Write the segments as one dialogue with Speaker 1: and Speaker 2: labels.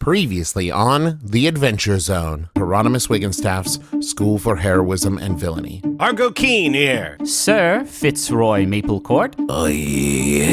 Speaker 1: Previously on The Adventure Zone, Hieronymus Wigginstaff's School for Heroism and Villainy.
Speaker 2: Argo Keen here.
Speaker 3: Sir Fitzroy Maplecourt.
Speaker 4: I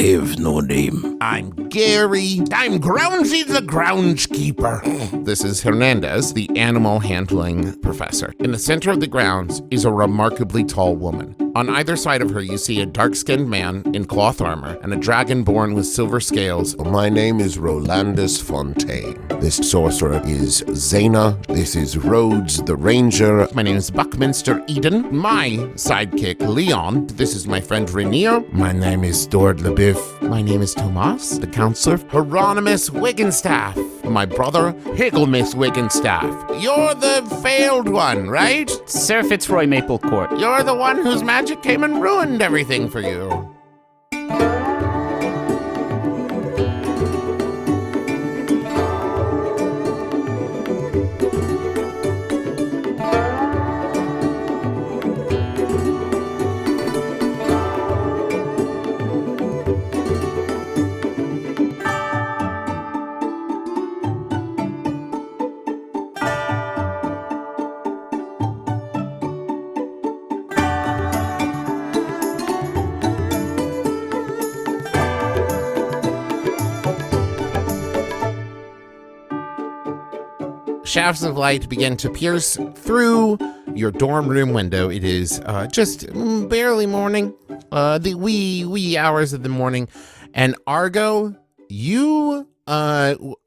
Speaker 4: have no name.
Speaker 1: I'm Gary. I'm Groundsy the Groundskeeper. This is Hernandez, the animal handling professor. In the center of the grounds is a remarkably tall woman. On either side of her, you see a dark-skinned man in cloth armor and a dragon born with silver scales.
Speaker 4: My name is Rolandus Fontaine. This sorcerer is Zena. This is Rhodes the Ranger.
Speaker 1: My name is Buckminster Eden. My sidekick, Leon. This is my friend Rainier.
Speaker 4: My name is Stuart LeBiff.
Speaker 1: My name is Tomas, the counselor. Hieronymus Wigginstaff. My brother, Higglemus Wigginstaff. You're the failed one, right?
Speaker 3: Sir Fitzroy Maplecourt.
Speaker 1: You're the one whose magic came and ruined everything for you. Shafts of light begin to pierce through your dorm room window. It is just barely morning, the wee hours of the morning. And Argo, you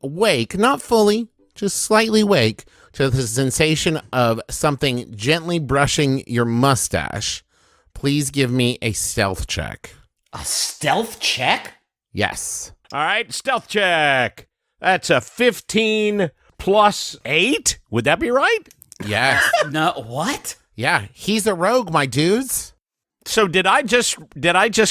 Speaker 1: wake, not fully, just slightly wake, to the sensation of something gently brushing your mustache. Please give me a stealth check.
Speaker 3: A stealth check?
Speaker 1: Yes.
Speaker 2: All right, stealth check. That's a 15 plus 8. Would that be right?
Speaker 1: Yes.
Speaker 3: No, what?
Speaker 1: Yeah, he's a rogue, my dudes.
Speaker 2: So did I just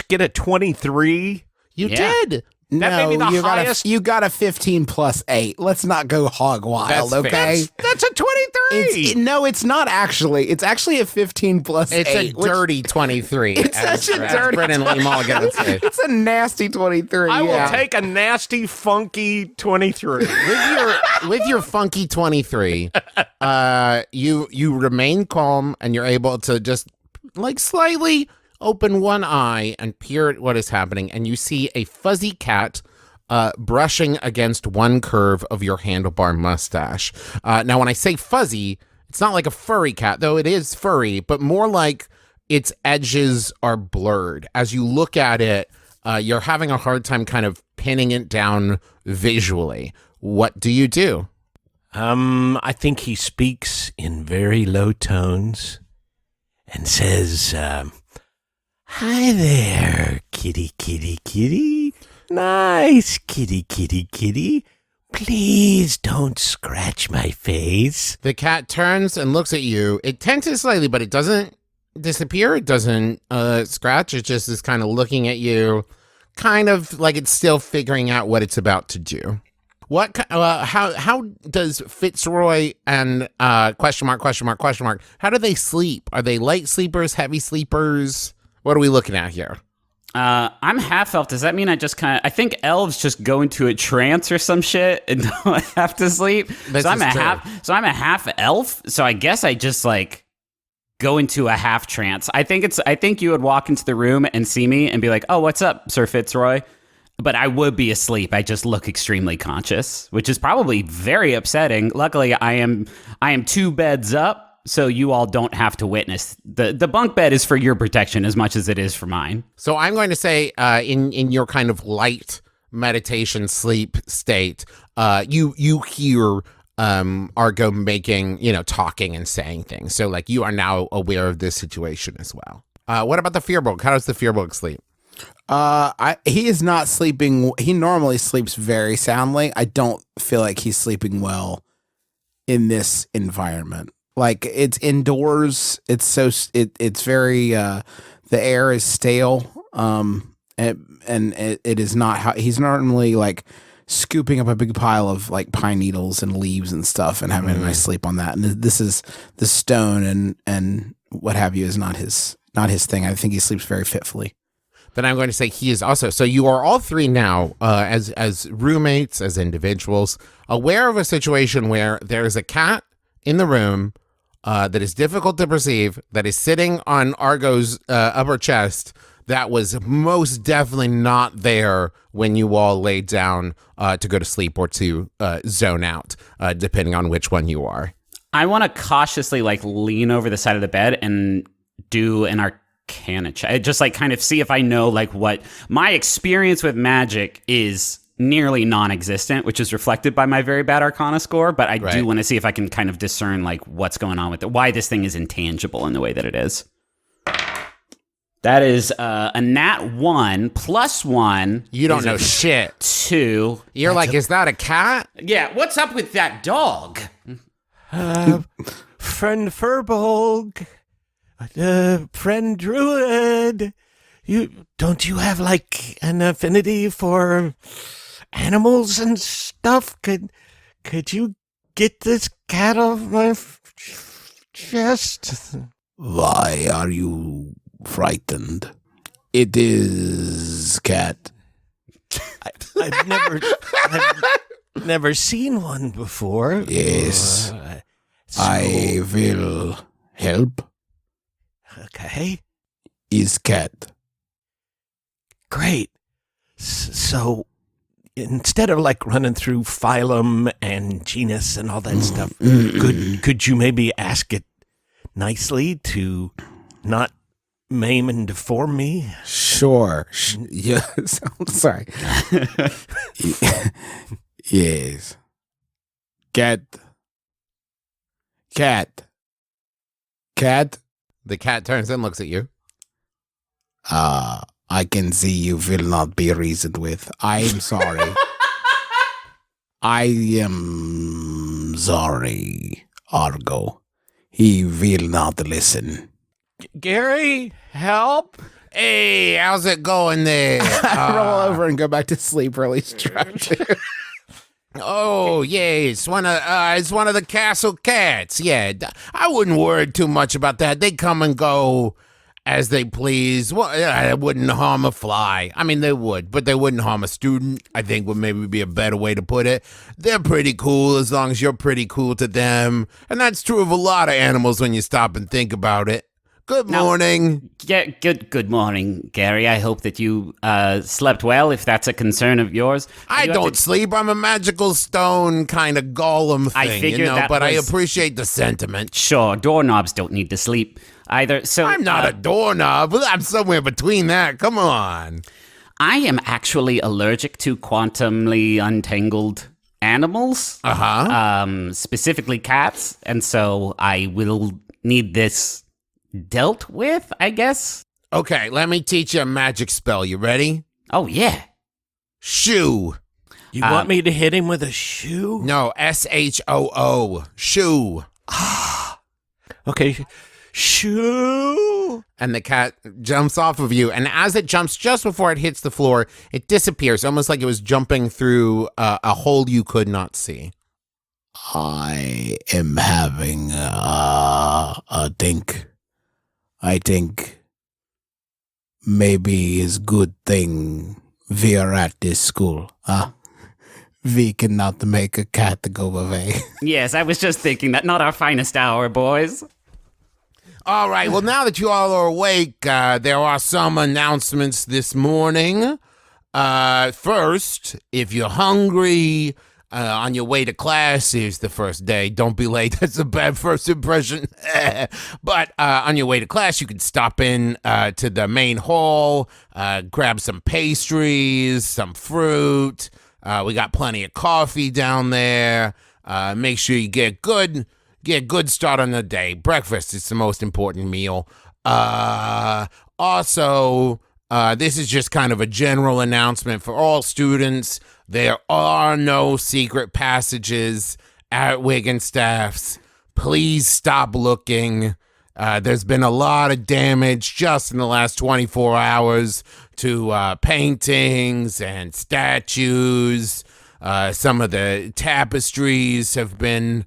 Speaker 2: get a 23?
Speaker 1: You
Speaker 3: Yeah.
Speaker 1: did.
Speaker 2: That may be the
Speaker 5: you
Speaker 2: highest.
Speaker 5: you got a 15 plus 8. Let's not go hog wild,
Speaker 1: That's fair.
Speaker 5: okay?
Speaker 2: That's a 23.
Speaker 5: No, it's not actually. It's actually a 15 plus
Speaker 1: It's
Speaker 5: 8.
Speaker 1: a dirty 23.
Speaker 5: It's such a dirty
Speaker 1: Brennan Lee Mulligan would say.
Speaker 5: It's a nasty 23.
Speaker 2: I will
Speaker 5: yeah.
Speaker 2: take a nasty, funky 23.
Speaker 1: With your funky 23, you remain calm and you're able to just like slightly open one eye and peer at what is happening, and you see a fuzzy cat brushing against one curve of your handlebar mustache. Now, when I say fuzzy, it's not like a furry cat, though it is furry, but more like its edges are blurred. As you look at it, you're having a hard time kind of pinning it down visually. What do you do?
Speaker 2: I think he speaks in very low tones and says, hi there, kitty, kitty, kitty. Nice kitty, kitty, kitty. Please don't scratch my face.
Speaker 1: The cat turns and looks at you. It tenses slightly, but it doesn't disappear. It doesn't scratch. It just is kind of looking at you, kind of like it's still figuring out what it's about to do. How does Fitzroy and question mark, how do they sleep? Are they light sleepers, heavy sleepers? What are we looking at here?
Speaker 3: I'm half elf. Does that mean I think elves just go into a trance or some shit and don't have to sleep? So I'm a half elf. So I guess I just like go into a half trance. I think you would walk into the room and see me and be like, "Oh, what's up, Sir Fitzroy?" But I would be asleep. I just look extremely conscious, which is probably very upsetting. Luckily, I am 2 beds up, so you all don't have to witness. The bunk bed is for your protection as much as it is for mine.
Speaker 1: So I'm going to say in your kind of light meditation sleep state, you hear Argo making, talking and saying things. So like you are now aware of this situation as well. What about the Firbolg? How does the Firbolg sleep?
Speaker 5: He is not sleeping. He normally sleeps very soundly. I don't feel like he's sleeping well in this environment. Like it's indoors. It's very, the air is stale. And it is not how he's normally like scooping up a big pile of like pine needles and leaves and stuff and having a nice sleep on that. And this is the stone and what have you is not his thing. I think he sleeps very fitfully.
Speaker 1: then I'm going to say he is also. So you are all three now, as roommates, as individuals, aware of a situation where there is a cat in the room that is difficult to perceive, that is sitting on Argo's upper chest, that was most definitely not there when you all laid down to go to sleep or to zone out, depending on which one you are.
Speaker 3: I want to cautiously lean over the side of the bed and do an Arcana check. Just kind of see if I know what my experience with magic is. Nearly non-existent, which is reflected by my very bad Arcana score, but I do want to see if I can kind of discern what's going on with it, why this thing is intangible in the way that it is. That is a nat 1 plus 1.
Speaker 1: You don't know shit.
Speaker 3: 2.
Speaker 1: You're is that a cat?
Speaker 3: Yeah, what's up with that dog?
Speaker 2: Friend Firbolg, friend Druid, don't you have an affinity for animals and stuff? Could you get this cat off my chest?
Speaker 5: Why are you frightened? It is cat.
Speaker 2: I've never seen one before.
Speaker 5: Yes. I will help.
Speaker 2: Okay.
Speaker 5: Is cat.
Speaker 2: Great. So instead of running through phylum and genus and all that stuff, could you maybe ask it nicely to not maim and deform me?
Speaker 5: Sure. Yes. I'm sorry. Yes. Cat.
Speaker 1: The cat turns and looks at you.
Speaker 5: I can see you will not be reasoned with. I am sorry. I am sorry, Argo. He will not listen.
Speaker 2: Gary, help!
Speaker 1: Hey, how's it going there?
Speaker 5: Roll over and go back to sleep really stretch.
Speaker 1: Oh, yeah, it's one of the castle cats. Yeah, I wouldn't worry too much about that. They come and go as they please. Well, it wouldn't harm a fly. I mean, they would, but they wouldn't harm a student, I think would maybe be a better way to put it. They're pretty cool as long as you're pretty cool to them. And that's true of a lot of animals when you stop and think about it. Good morning.
Speaker 3: Yeah, good morning, Gary. I hope that you slept well, if that's a concern of yours.
Speaker 1: I don't sleep. I'm a magical stone kind of golem thing,
Speaker 3: I figured that
Speaker 1: but I appreciate the sentiment.
Speaker 3: Sure, doorknobs don't need to sleep either. So
Speaker 1: I'm not a doorknob. I'm somewhere between that. Come on.
Speaker 3: I am actually allergic to quantumly untangled animals. Specifically cats, and so I will need this dealt with, I guess.
Speaker 1: Okay, let me teach you a magic spell. You ready?
Speaker 3: Oh, yeah.
Speaker 1: Shoo.
Speaker 2: You want me to hit him with a shoe?
Speaker 1: No, SHOO. Shoo.
Speaker 2: Okay. Shoo.
Speaker 1: And the cat jumps off of you, and as it jumps just before it hits the floor, it disappears, almost like it was jumping through a hole you could not see.
Speaker 5: I am having a think. I think maybe it's good thing we are at this school, huh? We cannot make a cat go away.
Speaker 3: Yes, I was just thinking that. Not our finest hour, boys.
Speaker 1: All right, well, now that you all are awake, there are some announcements this morning. First, if you're hungry, on your way to class is the first day. Don't be late. That's a bad first impression. But on your way to class, you can stop in to the main hall, grab some pastries, some fruit. We got plenty of coffee down there. Make sure you get good start on the day. Breakfast is the most important meal. Also, this is just kind of a general announcement for all students. There are no secret passages at Wigginstaff's. Please stop looking. There's been a lot of damage just in the last 24 hours to paintings and statues. Some of the tapestries have been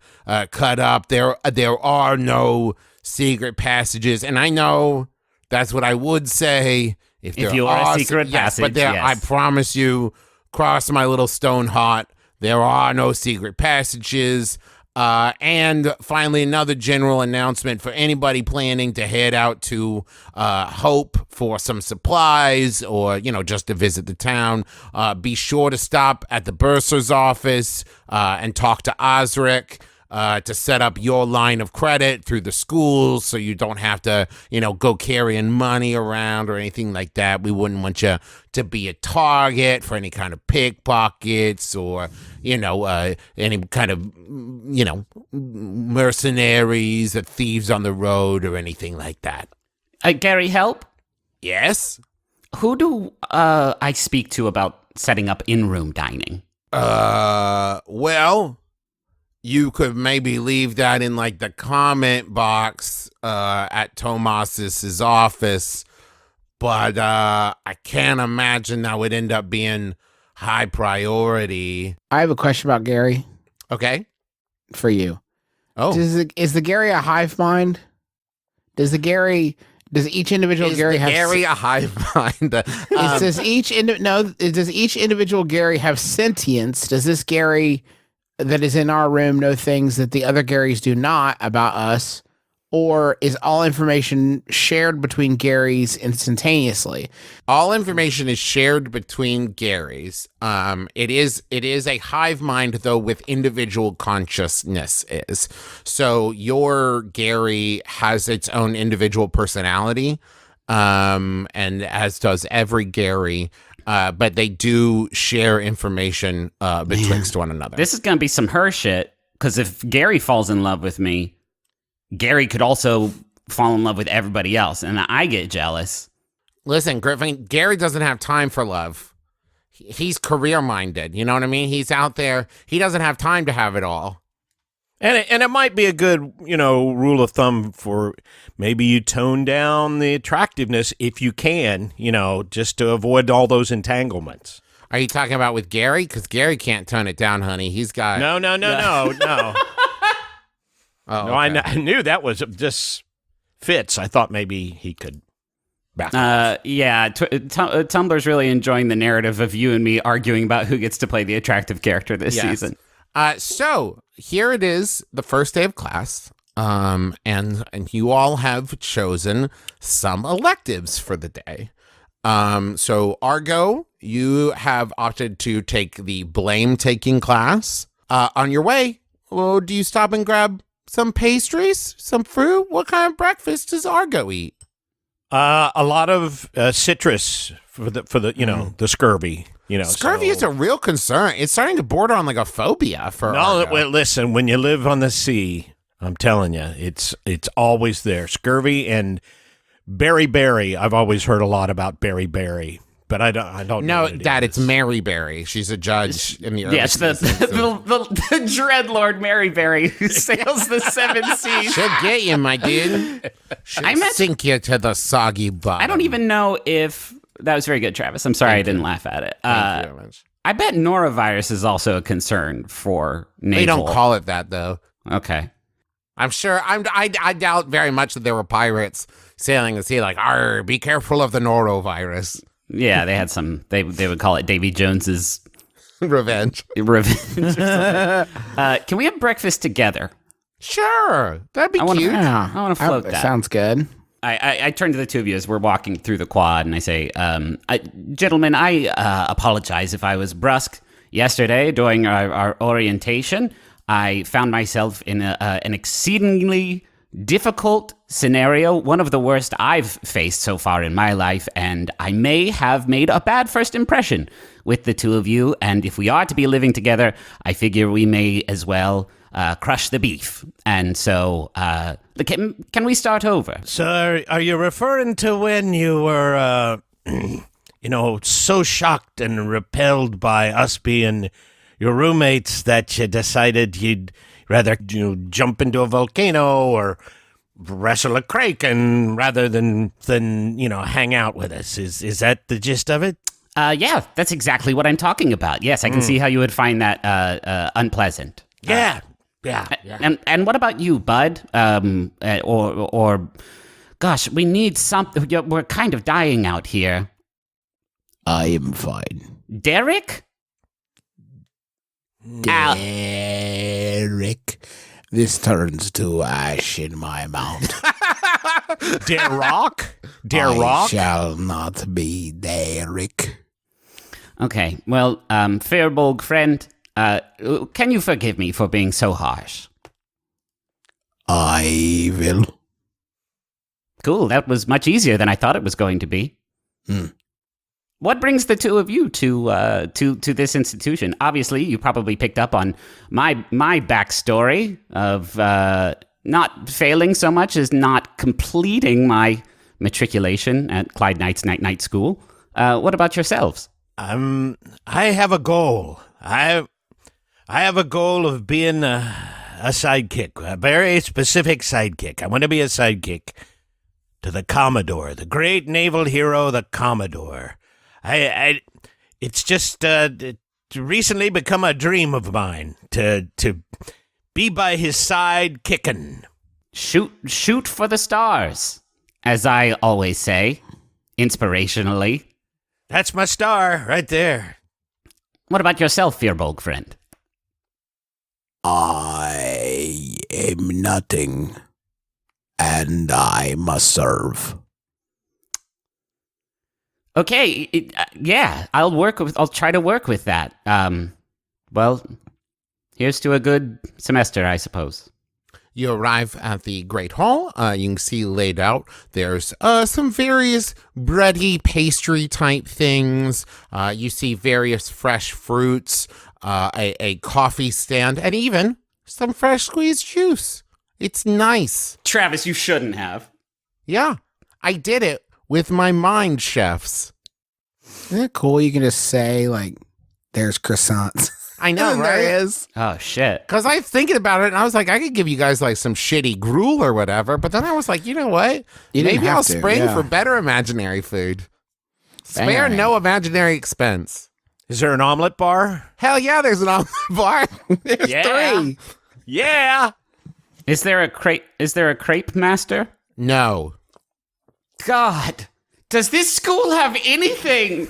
Speaker 1: cut up. There are no secret passages. And I know that's what I would say If
Speaker 3: you are a secret
Speaker 1: yes,
Speaker 3: passage,
Speaker 1: but there,
Speaker 3: yes.
Speaker 1: I promise you, cross my little stone heart, there are no secret passages. And finally, another general announcement for anybody planning to head out to Hope for some supplies or, just to visit the town. Be sure to stop at the bursar's office and talk to Osric to set up your line of credit through the schools so you don't have to, go carrying money around or anything like that. We wouldn't want you to be a target for any kind of pickpockets or, any kind of, mercenaries or thieves on the road or anything like that.
Speaker 3: Gary, help?
Speaker 1: Yes?
Speaker 3: Who do I speak to about setting up in-room dining?
Speaker 1: Well, you could maybe leave that in like the comment box at Tomas's office, but I can't imagine that would end up being high priority.
Speaker 5: I have a question about Gary
Speaker 1: Okay.
Speaker 5: for you.
Speaker 1: Oh,
Speaker 5: Is the Gary a hive mind? Does each individual
Speaker 1: is
Speaker 5: Gary
Speaker 1: the
Speaker 5: have
Speaker 1: Gary a hive mind?
Speaker 5: does each individual Gary have sentience? Does this Gary that is in our room know things that the other Garys do not about us? Or is all information shared between Garys instantaneously?
Speaker 1: All information is shared between Garys. It is a hive mind though with individual consciousnesses. So your Gary has its own individual personality, and as does every Gary. But they do share information betwixt one another.
Speaker 3: This is going to be some her shit, because if Gary falls in love with me, Gary could also fall in love with everybody else, and I get jealous.
Speaker 1: Listen, Griffin, Gary doesn't have time for love. He's career-minded, you know what I mean? He's out there. He doesn't have time to have it all.
Speaker 2: And it might be a good, rule of thumb for maybe you tone down the attractiveness if you can, just to avoid all those entanglements.
Speaker 1: Are you talking about with Gary? Because Gary can't tone it down, honey. He's got...
Speaker 2: No.
Speaker 1: Oh,
Speaker 2: No,
Speaker 1: okay.
Speaker 2: I knew that was just Fitz. I thought maybe he could back
Speaker 3: Yeah, Tumblr's really enjoying the narrative of you and me arguing about who gets to play the attractive character this season.
Speaker 1: So here it is, the first day of class, and you all have chosen some electives for the day. So Argo, you have opted to take the blame-taking class. On your way, well, do you stop and grab some pastries, some fruit? What kind of breakfast does Argo eat?
Speaker 2: A lot of citrus for the the scurvy.
Speaker 1: Scurvy is a real concern. It's starting to border on like a phobia for Argo.
Speaker 2: Well, listen, when you live on the sea, I'm telling you, it's always there. Scurvy and berry. I've always heard a lot about berry, but I don't know.
Speaker 1: No,
Speaker 2: what it
Speaker 1: Dad,
Speaker 2: is.
Speaker 1: it's Mary Berry. She's a judge in the
Speaker 3: Yes, the Dreadlord Maryberry who sails the seven seas.
Speaker 1: She'll get you, my dude. She'll sink you to the soggy bottom.
Speaker 3: I don't even know if... That was very good, Travis. I'm sorry I didn't laugh at it.
Speaker 1: Thank you very much.
Speaker 3: I bet norovirus is also a concern for naval...
Speaker 1: They don't call it that, though.
Speaker 3: Okay.
Speaker 1: I'm sure. I doubt very much that there were pirates sailing the sea like, "Arr, be careful of the norovirus."
Speaker 3: Yeah, they had some... They would call it Davy Jones's...
Speaker 1: Revenge.
Speaker 3: Revenge. Can we have breakfast together?
Speaker 1: Sure. That'd be cute.
Speaker 3: I want to float that.
Speaker 5: Sounds good.
Speaker 3: I turn to the two of you as we're walking through the quad, and I say, gentlemen, I apologize if I was brusque yesterday during our orientation. I found myself in an exceedingly difficult scenario, one of the worst I've faced so far in my life, and I may have made a bad first impression with the two of you, and if we are to be living together, I figure we may as well crush the beef. And so, can we start over?
Speaker 2: So are you referring to when you were, so shocked and repelled by us being your roommates that you decided you'd rather jump into a volcano or wrestle a kraken rather than hang out with us? Is that the gist of it?
Speaker 3: Yeah, that's exactly what I'm talking about. Yes, I can see how you would find that unpleasant.
Speaker 2: Yeah.
Speaker 3: And what about you, Bud? Or Gosh, we need something. We're kind of dying out here.
Speaker 5: I am fine.
Speaker 3: Derek?
Speaker 5: Derek. This turns to ash in my mouth.
Speaker 2: Derek?
Speaker 5: I shall not be Derek.
Speaker 3: Okay, well, Firbolg friend, can you forgive me for being so harsh?
Speaker 5: I will.
Speaker 3: Cool, that was much easier than I thought it was going to be. What brings the two of you to this institution? Obviously, you probably picked up on my backstory of not failing so much as not completing my matriculation at Clyde Knight's Night School. What about yourselves?
Speaker 2: I have a goal. I have a goal of being a sidekick, a very specific sidekick. I want to be a sidekick to the Commodore, the great naval hero, the Commodore. It's just recently become a dream of mine to be by his side kicking.
Speaker 3: Shoot for the stars, as I always say, inspirationally.
Speaker 2: That's my star right there.
Speaker 3: What about yourself, Firbolg friend?
Speaker 5: I am nothing, and I must serve.
Speaker 3: Okay, yeah, I'll try to work with that. Well, here's to a good semester, I suppose.
Speaker 1: You arrive at the Great Hall. You can see laid out, there's some various bready pastry type things. You see various fresh fruits, a coffee stand, and even some fresh squeezed juice. It's nice.
Speaker 3: Travis, you shouldn't have.
Speaker 1: Yeah, I did it with my mind, chefs.
Speaker 5: Isn't it cool? You can just say, like, there's croissants.
Speaker 1: I know,
Speaker 5: And
Speaker 1: right?
Speaker 5: there is.
Speaker 3: Oh, shit.
Speaker 1: Because I was thinking about it, and I was like, I could give you guys, like, some shitty gruel or whatever. But then I was like, you know what?
Speaker 5: You didn't
Speaker 1: Maybe
Speaker 5: have
Speaker 1: I'll
Speaker 5: to,
Speaker 1: spring
Speaker 5: yeah.
Speaker 1: for better imaginary food. Spare
Speaker 5: Bang.
Speaker 1: no imaginary expense.
Speaker 2: Is there an omelet bar?
Speaker 1: Hell yeah, there's an omelet bar. There's
Speaker 2: Yeah.
Speaker 1: 3.
Speaker 2: Yeah.
Speaker 3: Is there a crepe master?
Speaker 1: No.
Speaker 3: God, does this school have anything?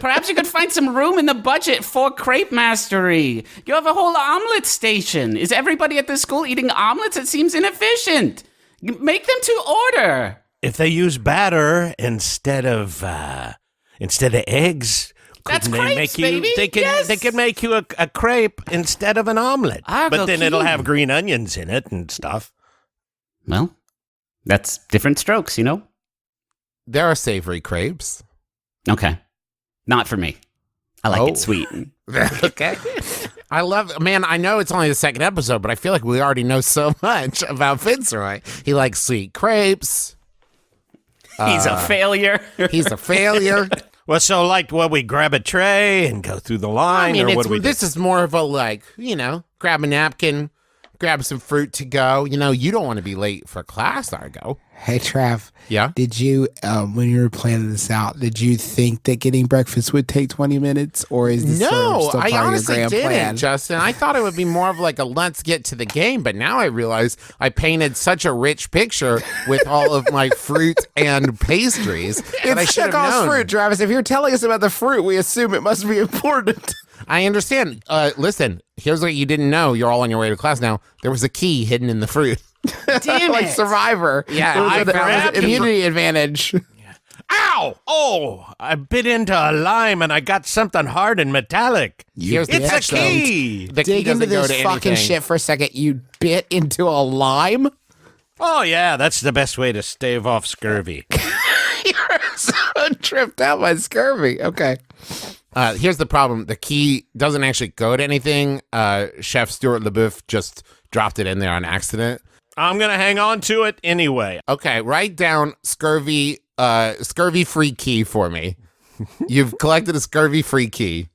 Speaker 3: Perhaps you could find some room in the budget for crepe mastery. You have a whole omelet station. Is everybody at this school eating omelets? It seems inefficient. Make them to order.
Speaker 2: If they use batter instead of eggs,
Speaker 3: That's
Speaker 2: couldn't they
Speaker 3: crepes,
Speaker 2: make you?
Speaker 3: baby.
Speaker 2: They can
Speaker 3: Yes.
Speaker 2: they can make you a crepe instead of an omelet.
Speaker 3: Argo
Speaker 2: But then it'll
Speaker 3: King.
Speaker 2: have green onions in it and stuff.
Speaker 3: Well, that's different strokes, you know?
Speaker 1: There are savory crepes.
Speaker 3: Okay. Not for me. I like
Speaker 1: Oh.
Speaker 3: it sweet.
Speaker 1: Okay. I love, man, I know it's only the second episode, but I feel like we already know so much about Fitzroy. He likes sweet crepes.
Speaker 3: He's a failure.
Speaker 1: He's a failure.
Speaker 2: Well, so like, we grab a tray and go through the line,
Speaker 1: I mean,
Speaker 2: or what do we do?
Speaker 1: this is more of a, like, grab a napkin, grab some fruit to go. You don't want to be late for class, Argo.
Speaker 5: Hey, Trav.
Speaker 1: Yeah?
Speaker 5: Did you, when you were planning this out, did you think that getting breakfast would take 20 minutes? Or is this
Speaker 1: No,
Speaker 5: still
Speaker 1: I
Speaker 5: part
Speaker 1: honestly
Speaker 5: of your grand
Speaker 1: didn't,
Speaker 5: plan?
Speaker 1: Justin. I thought it would be more of like a let's get to the game, but now I realize I painted such a rich picture with all of my fruit and pastries that I
Speaker 5: It's
Speaker 1: should have
Speaker 5: Chekhov's
Speaker 1: known.
Speaker 5: fruit, Travis. If you're telling us about the fruit, we assume it must be important.
Speaker 1: I understand. Listen, here's what you didn't know. You're all on your way to class now. There was a key hidden in the fruit.
Speaker 3: Damn
Speaker 5: Like
Speaker 3: it.
Speaker 5: Survivor.
Speaker 1: Yeah,
Speaker 5: It was
Speaker 1: I
Speaker 5: an- it was
Speaker 1: grabbed
Speaker 5: an
Speaker 1: the-
Speaker 5: immunity advantage.
Speaker 2: Ow! Oh, I bit into a lime and I got something hard and metallic.
Speaker 1: Here's the
Speaker 2: It's a
Speaker 1: catch, though.
Speaker 2: key.
Speaker 1: The key
Speaker 5: Dig into
Speaker 1: doesn't go
Speaker 5: this
Speaker 1: to
Speaker 5: fucking
Speaker 1: anything.
Speaker 5: shit for a second. You bit into a lime?
Speaker 2: Oh, yeah, that's the best way to stave off scurvy.
Speaker 5: You're so tripped out by scurvy. Okay.
Speaker 1: Here's the problem. The key doesn't actually go to anything. Chef Stuart LeBoeuf just dropped it in there on accident.
Speaker 2: I'm going to hang on to it anyway.
Speaker 1: Okay, write down scurvy free key for me. You've collected a scurvy free key.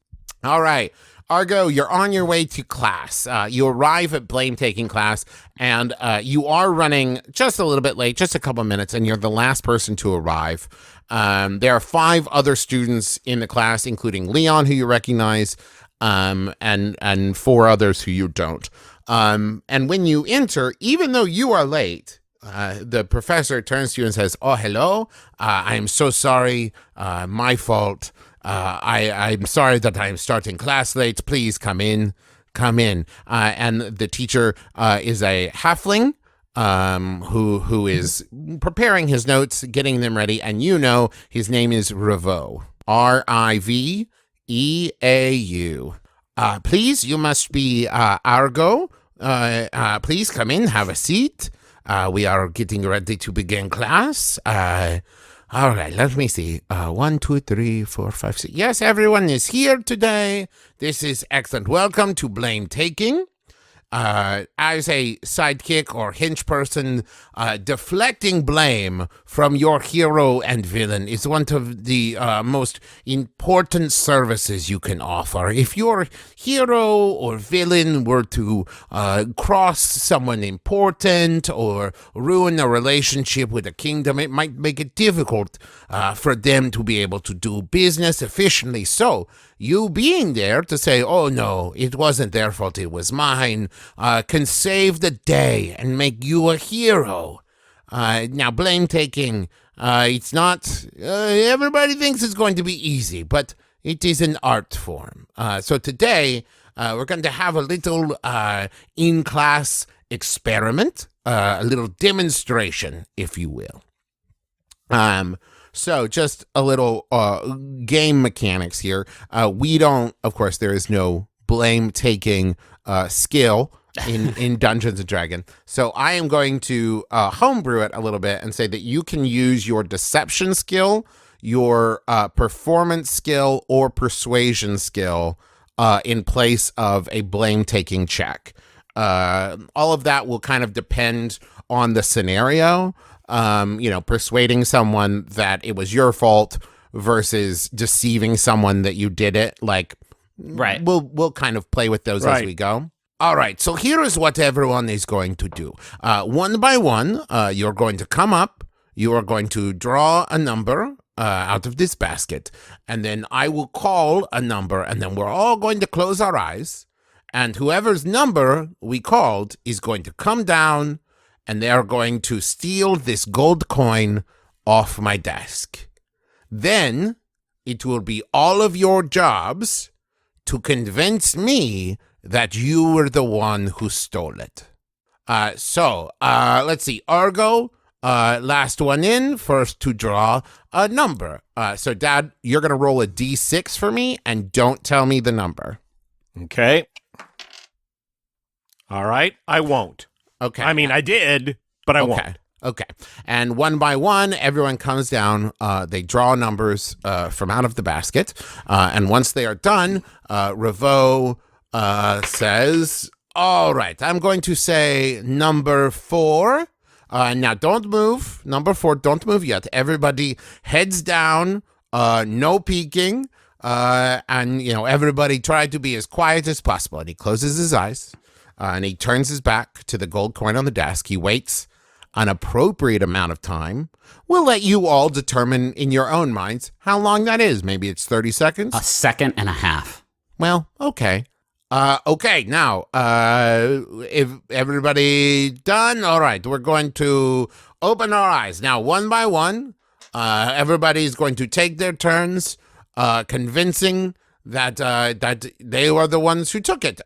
Speaker 1: All right. Argo, you're on your way to class. You arrive at blame taking class, and you are running just a little bit late, just a couple minutes, and you're the last person to arrive. There are 5 other students in the class, including Leon, who you recognize, and 4 others who you don't. And when you enter, even though you are late, the professor turns to you and says, "Oh, hello. I am so sorry. My fault. I'm sorry that I'm starting class late. Please come in. Come in." And the teacher is a halfling who is preparing his notes, getting them ready. And you know his name is Riveau. Riveau. Please, you must be Argo. Please come in, have a seat. We are getting ready to begin class. All right, let me see. 1, 2, 3, 4, 5, 6. Yes, everyone is here today. This is excellent. Welcome to Blame Taking. As a sidekick or hinge person, deflecting blame from your hero and villain is one of the most important services you can offer. If your hero or villain were to cross someone important or ruin a relationship with a kingdom, it might make it difficult for them to be able to do business efficiently. So, you being there to say, "Oh no, it wasn't their fault, it was mine," can save the day and make you a hero. Now, blame taking, it's not, everybody thinks it's going to be easy, but it is an art form. So today, we're going to have a little in-class experiment, a little demonstration, if you will. So just a little game mechanics here. We don't, of course, there is no blame-taking skill in Dungeons & Dragons. So I am going to homebrew it a little bit and say that you can use your deception skill, your performance skill, or persuasion skill in place of a blame-taking check. All of that will kind of depend on the scenario. Persuading someone that it was your fault versus deceiving someone that you did it. Like,
Speaker 3: right.
Speaker 1: We'll kind of play with those as we go. All right. So here is what everyone is going to do. One by one, you're going to come up. You are going to draw a number out of this basket. And then I will call a number. And then we're all going to close our eyes. And whoever's number we called is going to come down. And they are going to steal this gold coin off my desk. Then it will be all of your jobs to convince me that you were the one who stole it. So let's see. Argo, last one in, first to draw a number. So, Dad, you're going to roll a D6 for me, and don't tell me the number.
Speaker 2: Okay. All right. I won't.
Speaker 1: Okay.
Speaker 2: I mean, I did, but I won't.
Speaker 1: Okay. And one by one, everyone comes down. They draw numbers from out of the basket. And once they are done, Riveau says, "All right, I'm going to say number 4. Now, don't move. Number 4, don't move yet. Everybody heads down, no peeking. And, everybody try to be as quiet as possible." And he closes his eyes. And he turns his back to the gold coin on the desk. He waits an appropriate amount of time. We'll let you all determine in your own minds how long that is. Maybe it's 30 seconds.
Speaker 3: 1.5 seconds.
Speaker 1: Well, okay. Okay, now, if everybody done, all right, we're going to open our eyes. Now, one by one, everybody's going to take their turns convincing that they were the ones who took it.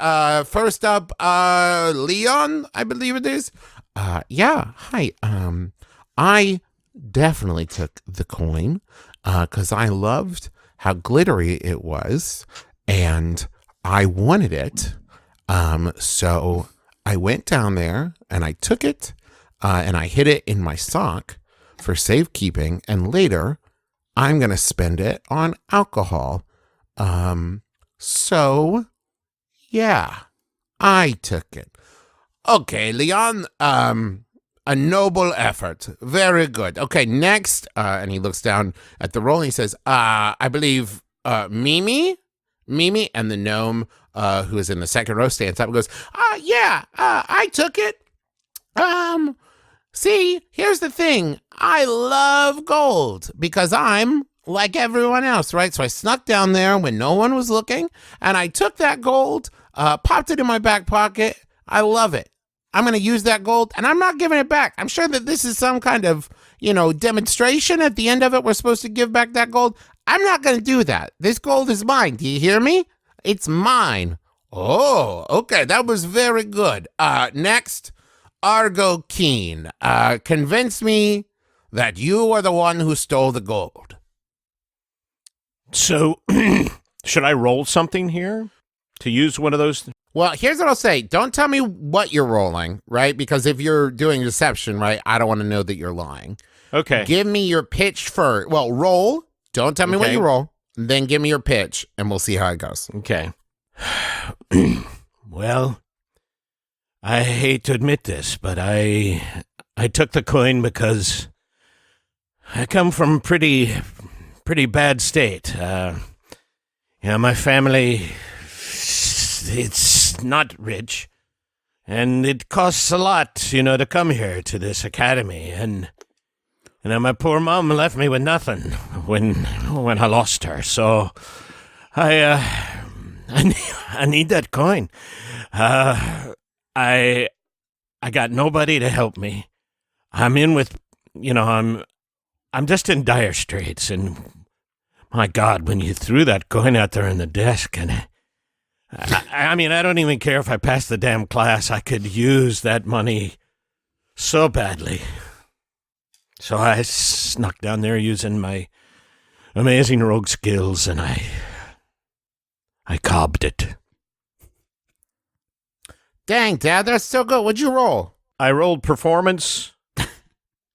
Speaker 1: First up, Leon, I believe it is. Yeah, hi. I definitely took the coin because I loved how glittery it was, and I wanted it. So I went down there and I took it, and I hid it in my sock for safekeeping, and later I'm going to spend it on alcohol. So, yeah, I took it. Okay, Leon, a noble effort. Very good. Okay, next, and he looks down at the roll and he says, I believe, Mimi, and the gnome, who is in the second row, stands up and goes, yeah, I took it. See, here's the thing. I love gold because I'm like everyone else, right? So I snuck down there when no one was looking, and I took that gold, popped it in my back pocket. I love it. I'm going to use that gold, and I'm not giving it back. I'm sure that this is some kind of, demonstration. At the end of it, we're supposed to give back that gold. I'm not going to do that. This gold is mine. Do you hear me? It's mine. Oh, okay. That was very good. Next, Argo Keen. Convince me that you are the one who stole the gold.
Speaker 2: So, should I roll something here to use one of those?
Speaker 1: Well, here's what I'll say. Don't tell me what you're rolling, right? Because if you're doing deception, right, I don't want to know that you're lying.
Speaker 2: Okay.
Speaker 1: Give me your pitch first. Well, roll. Don't tell me what you roll. Then give me your pitch, and we'll see how it goes.
Speaker 2: Okay. Well, I hate to admit this, but I took the coin because I come from pretty bad state. My family, it's not rich, and it costs a lot, to come here to this academy, and my poor mom left me with nothing when I lost her. So I need that coin. I got nobody to help me. I'm in with, I'm just in dire straits, and my God, when you threw that coin out there in the desk, and I don't even care if I pass the damn class. I could use that money so badly. So I snuck down there using my amazing rogue skills, and I cobbed it.
Speaker 1: Dang, Dad, that's so good. What'd you roll?
Speaker 2: I rolled performance,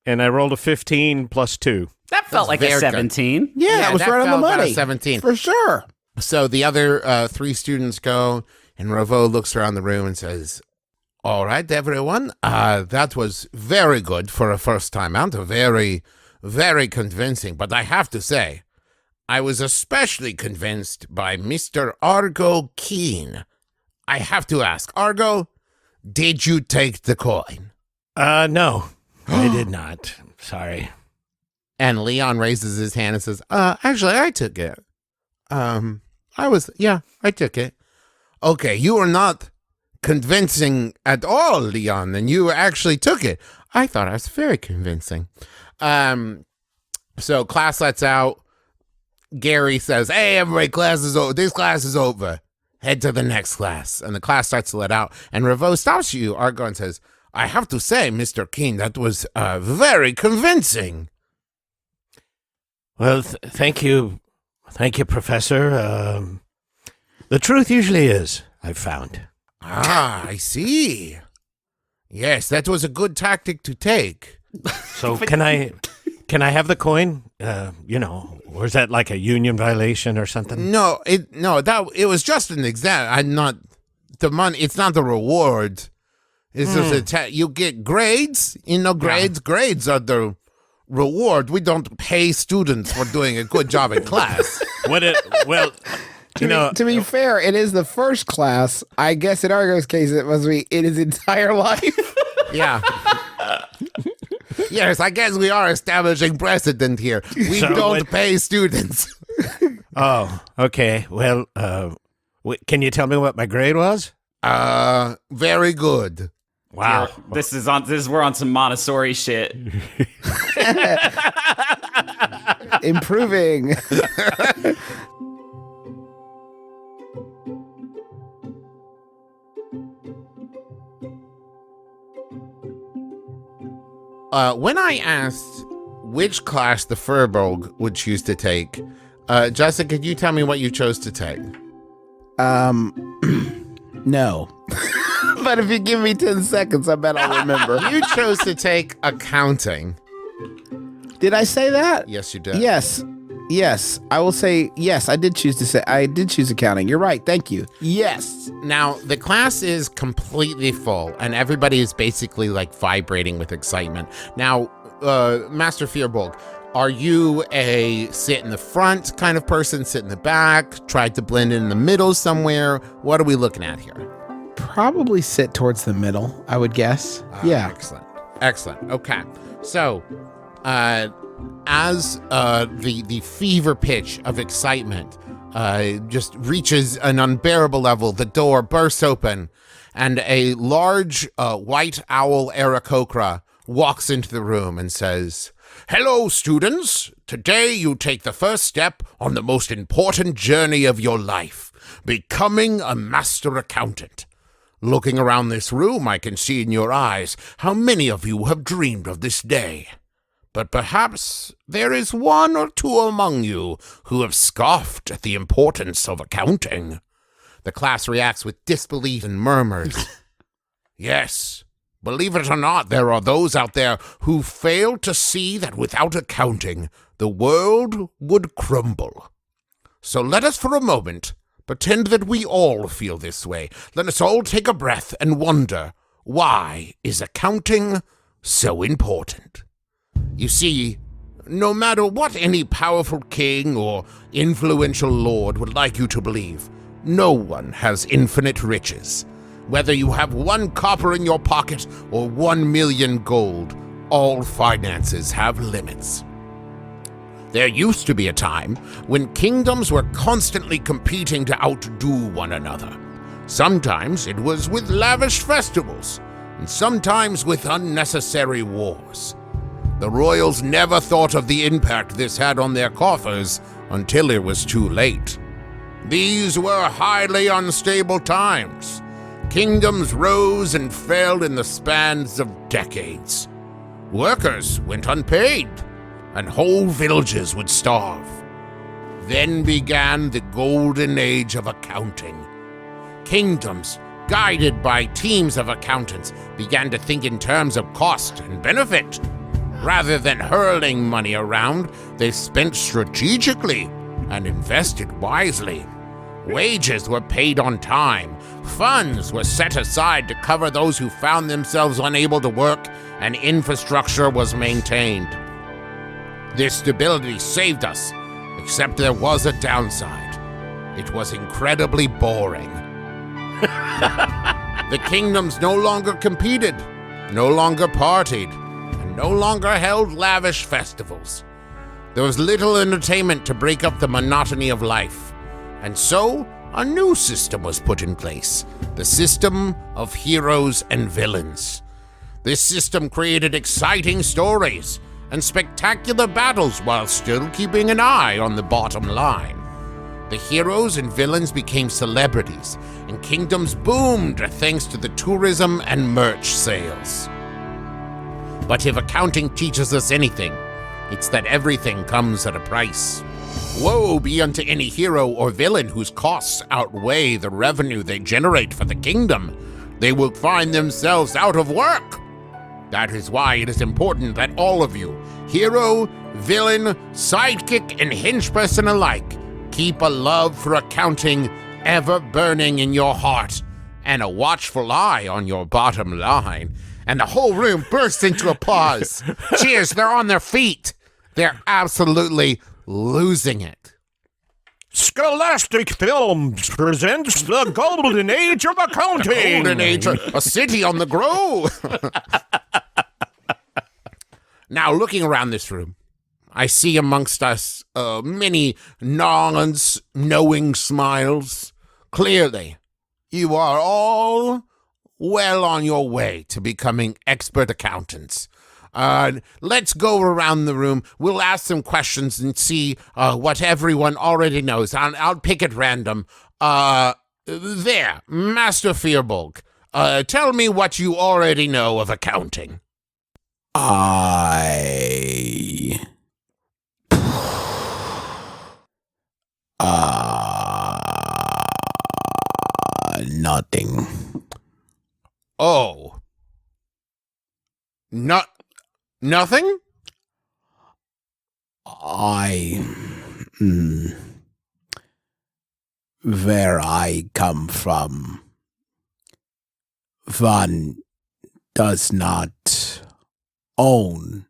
Speaker 2: and I rolled a 15 plus 2.
Speaker 3: That felt like a 17.
Speaker 5: Yeah, that was right on the money.
Speaker 1: 17.
Speaker 5: For sure.
Speaker 1: So the other 3 students go, and Ravo looks around the room and says, all right, everyone, that was very good for a first time out. Very, very convincing. But I have to say, I was especially convinced by Mr. Argo Keen. I have to ask, Argo, did you take the coin?
Speaker 2: No, I did not. Sorry.
Speaker 1: And Leon raises his hand and says, actually, I took it. I took it. Okay, you are not convincing at all, Leon, and you actually took it. I thought I was very convincing. So class lets out. Gary says, hey, everybody, class is over. This class is over. Head to the next class. And the class starts to let out. And Ravo stops you, Argo, and says, I have to say, Mr. King, that was very convincing.
Speaker 2: Well, thank you. Thank you, Professor. The truth usually is, I've found.
Speaker 1: Ah, I see. Yes, that was a good tactic to take.
Speaker 2: So can I have the coin? Or is that like a union violation or something?
Speaker 1: It was just an exam. I'm not the money. It's not the reward. It's just you get grades. Grades are the reward. We don't pay students for doing a good job in class.
Speaker 5: To be fair, it is the first class. I guess in Argo's case, it must be in his entire life.
Speaker 1: Yeah. Yes, I guess we are establishing precedent here. We don't pay students.
Speaker 2: Oh, okay. Well, can you tell me what my grade was?
Speaker 1: Very good.
Speaker 2: Wow.
Speaker 3: We're on some Montessori shit.
Speaker 5: Improving.
Speaker 1: When I asked which class the Firbolg would choose to take, Jessica, could you tell me what you chose to take?
Speaker 5: No. But if you give me 10 seconds, I bet I'll remember.
Speaker 1: You chose to take accounting.
Speaker 5: Did I say that?
Speaker 1: Yes, you did.
Speaker 5: Yes. I will say yes. I did choose accounting. You're right. Thank you. Yes.
Speaker 1: Now, the class is completely full, and everybody is basically like vibrating with excitement. Now, Master Firbolg, are you a sit in the front kind of person, sit in the back, try to blend in the middle somewhere? What are we looking at here?
Speaker 5: Probably sit towards the middle, I would guess. Yeah.
Speaker 1: Excellent. Okay. So, as the fever pitch of excitement just reaches an unbearable level, the door bursts open, and a large white owl Aarakocra walks into the room and says, "Hello, students. Today you take the first step on the most important journey of your life, becoming a master accountant. Looking around this room, I can see in your eyes how many of you have dreamed of this day. But perhaps there is one or two among you who have scoffed at the importance of accounting." The class reacts with disbelief and murmurs. "Yes, believe it or not, there are those out there who fail to see that without accounting, the world would crumble. So let us for a moment pretend that we all feel this way. Let us all take a breath and wonder, why is accounting so important? You see, no matter what any powerful king or influential lord would like you to believe, no one has infinite riches. Whether you have 1 copper in your pocket or 1,000,000 gold, all finances have limits. There used to be a time when kingdoms were constantly competing to outdo one another. Sometimes it was with lavish festivals, and sometimes with unnecessary wars. The royals never thought of the impact this had on their coffers until it was too late. These were highly unstable times. Kingdoms rose and fell in the spans of decades. Workers went unpaid, and whole villages would starve. Then began the golden age of accounting. Kingdoms, guided by teams of accountants, began to think in terms of cost and benefit. Rather than hurling money around, they spent strategically and invested wisely. Wages were paid on time, funds were set aside to cover those who found themselves unable to work, and infrastructure was maintained. This stability saved us, except there was a downside. It was incredibly boring. The kingdoms no longer competed, no longer partied, and no longer held lavish festivals. There was little entertainment to break up the monotony of life. And so, a new system was put in place, the system of heroes and villains. This system created exciting stories and spectacular battles while still keeping an eye on the bottom line. The heroes and villains became celebrities, and kingdoms boomed thanks to the tourism and merch sales. But if accounting teaches us anything, it's that everything comes at a price. Woe be unto any hero or villain whose costs outweigh the revenue they generate for the kingdom. They will find themselves out of work. That is why it is important that all of you, hero, villain, sidekick, and henchperson alike, keep a love for accounting ever burning in your heart and a watchful eye on your bottom line. And the whole room bursts into applause. Cheers, they're on their feet. They're absolutely losing it.
Speaker 2: Scholastic Films presents the Golden Age of Accounting.
Speaker 1: Golden Age, a city on the grove. Now, looking around this room, I see amongst us many nods, knowing smiles. Clearly, you are all well on your way to becoming expert accountants. Let's go around the room. We'll ask some questions and see what everyone already knows. I'll pick at random. There, Master Firbolg. Tell me what you already know of accounting.
Speaker 5: Nothing.
Speaker 1: Oh. Nothing?
Speaker 5: Where I come from, one does not own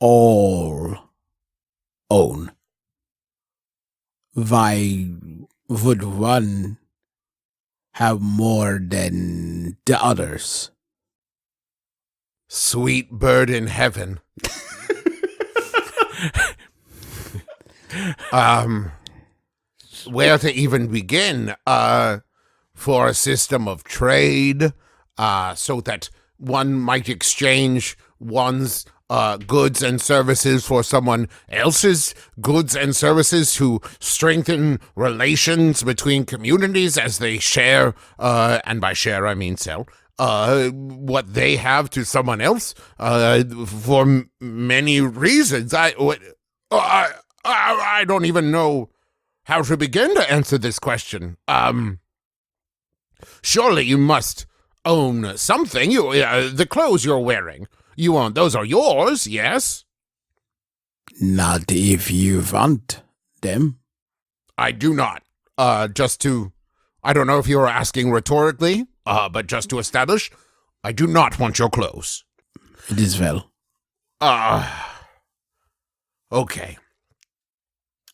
Speaker 5: all own. Why would one have more than the others?
Speaker 1: Sweet bird in heaven.
Speaker 4: Where to even begin? For a system of trade, so that one might exchange one's goods and services for someone else's goods and services to strengthen relations between communities as they share, and by share I mean sell, what they have to someone else, for many reasons. I don't even know how to begin to answer this question. Surely you must own something. The clothes you're wearing, you own. Those are yours, yes?
Speaker 5: Not if you want them.
Speaker 4: I do not. I don't know if you were asking rhetorically, but just to establish, I do not want your clothes.
Speaker 5: It is well.
Speaker 4: Okay.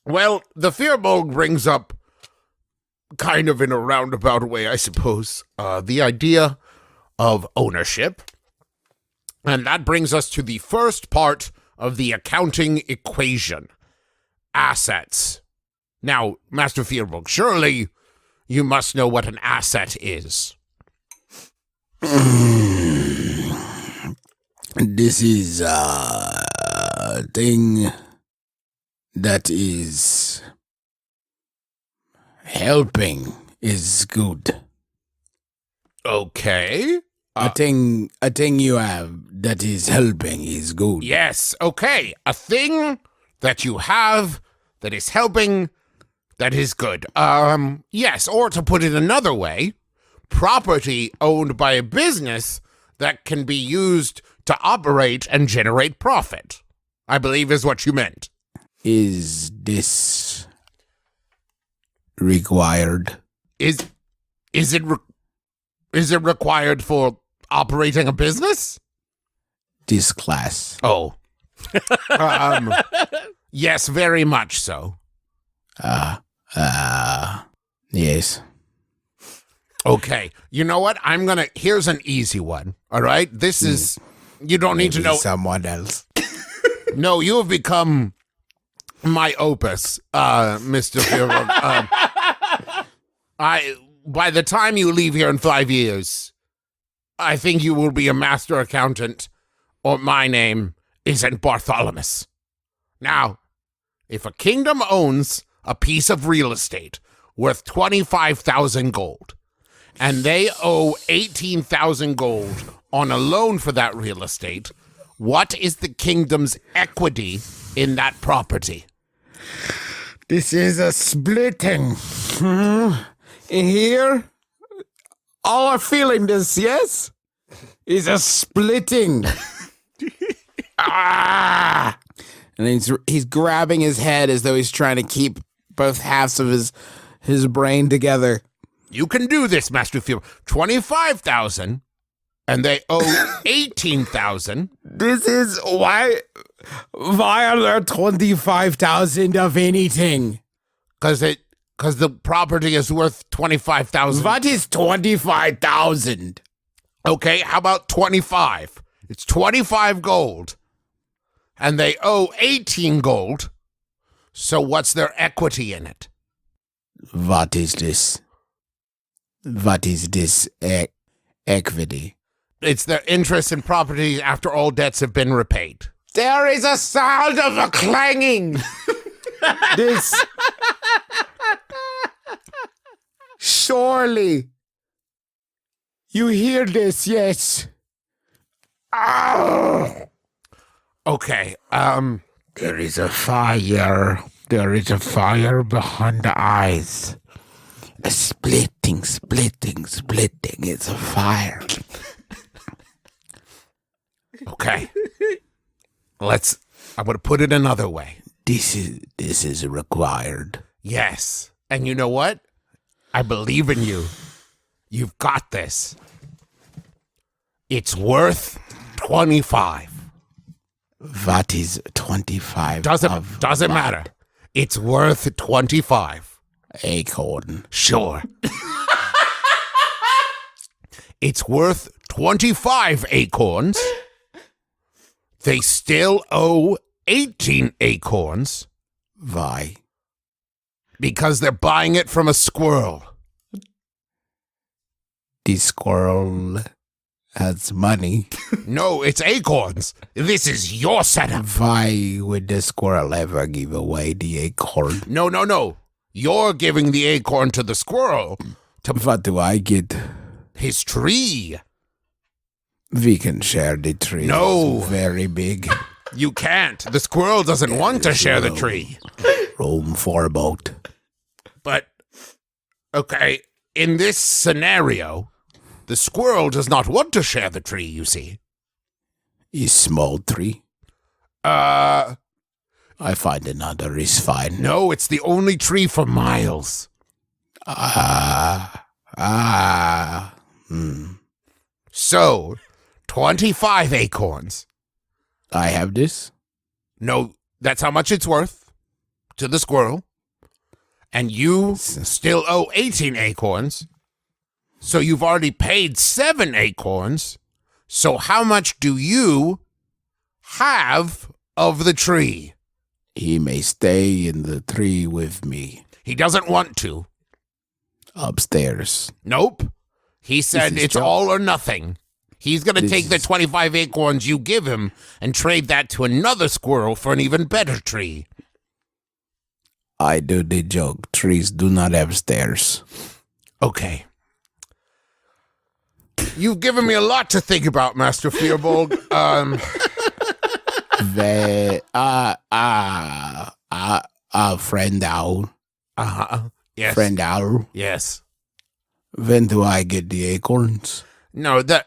Speaker 4: Well, the Firbolg brings up, kind of in a roundabout way, I suppose, the idea of ownership. And that brings us to the first part of the accounting equation. Assets. Now, Master Firbolg, surely you must know what an asset is.
Speaker 5: This is a thing that is helping is good.
Speaker 4: Okay.
Speaker 5: A thing you have that is helping is good.
Speaker 4: Yes, okay. A thing that you have that is helping, that is good. Yes, or to put it another way, property owned by a business that can be used to operate and generate profit, I believe is what you meant.
Speaker 5: Is this required?
Speaker 4: Is it required for operating a business?
Speaker 5: This class.
Speaker 4: Oh. Yes, very much so.
Speaker 5: Yes.
Speaker 4: Okay. You know what? Here's an easy one. All right? This is, you don't need to know.
Speaker 5: Someone else.
Speaker 4: No, you have become my opus, Mr. Firbolg. By the time you leave here in 5 years, I think you will be a master accountant, or my name isn't Bartholomew. Now, if a kingdom owns a piece of real estate worth 25,000 gold, and they owe 18,000 gold on a loan for that real estate, what is the kingdom's equity in that property?
Speaker 5: This is a splitting. Here, all are feeling this, yes? Is a splitting. And he's grabbing his head as though he's trying to keep both halves of his brain together.
Speaker 4: You can do this, Master Firbolg. 25,000, and they owe 18,000.
Speaker 5: This is why are there 25,000 of anything?
Speaker 4: Because the property is worth 25,000.
Speaker 5: What is 25,000?
Speaker 4: Okay, how about 25? It's 25 gold, and they owe 18 gold. So what's their equity in it?
Speaker 5: What is this? What is this equity?
Speaker 4: It's their interest in property after all debts have been repaid.
Speaker 5: There is a sound of a clanging. This. Surely. You hear this, yes.
Speaker 4: Okay,
Speaker 5: There is a fire. There is a fire behind the eyes. A splitting. It's a fire.
Speaker 4: okay. I'm going to put it another way.
Speaker 5: This is required.
Speaker 4: Yes. And you know what? I believe in you. You've got this. It's worth 25.
Speaker 5: What is 25?
Speaker 4: Doesn't matter. It's worth 25.
Speaker 5: Acorn.
Speaker 4: Sure. It's worth 25 acorns. They still owe 18 acorns.
Speaker 5: Why?
Speaker 4: Because they're buying it from a squirrel.
Speaker 5: The squirrel has money.
Speaker 4: No, it's acorns. This is your setup.
Speaker 5: Why would the squirrel ever give away the acorn?
Speaker 4: No. You're giving the acorn to the squirrel.
Speaker 5: What do I get?
Speaker 4: His tree.
Speaker 5: We can share the tree.
Speaker 4: No.
Speaker 5: It's very big.
Speaker 4: You can't. The squirrel doesn't want to share the tree.
Speaker 5: Room for a boat.
Speaker 4: But, okay, in this scenario, the squirrel does not want to share the tree, you see.
Speaker 5: A small tree. I find another is fine.
Speaker 4: No, it's the only tree for miles. So, 25 acorns.
Speaker 5: I have this.
Speaker 4: No, that's how much it's worth to the squirrel. And you still owe 18 acorns. So you've already paid 7 acorns. So how much do you have of the tree?
Speaker 5: He may stay in the tree with me.
Speaker 4: He doesn't want to.
Speaker 5: Upstairs.
Speaker 4: Nope. He said it's all or nothing. He's going to take the 25 acorns you give him and trade that to another squirrel for an even better tree.
Speaker 5: I do the joke. Trees do not have stairs.
Speaker 4: Okay. You've given me a lot to think about, Master Firbolg.
Speaker 5: Friend owl.
Speaker 4: Yes.
Speaker 5: Friend owl.
Speaker 4: Yes.
Speaker 5: When do I get the acorns?
Speaker 4: No, they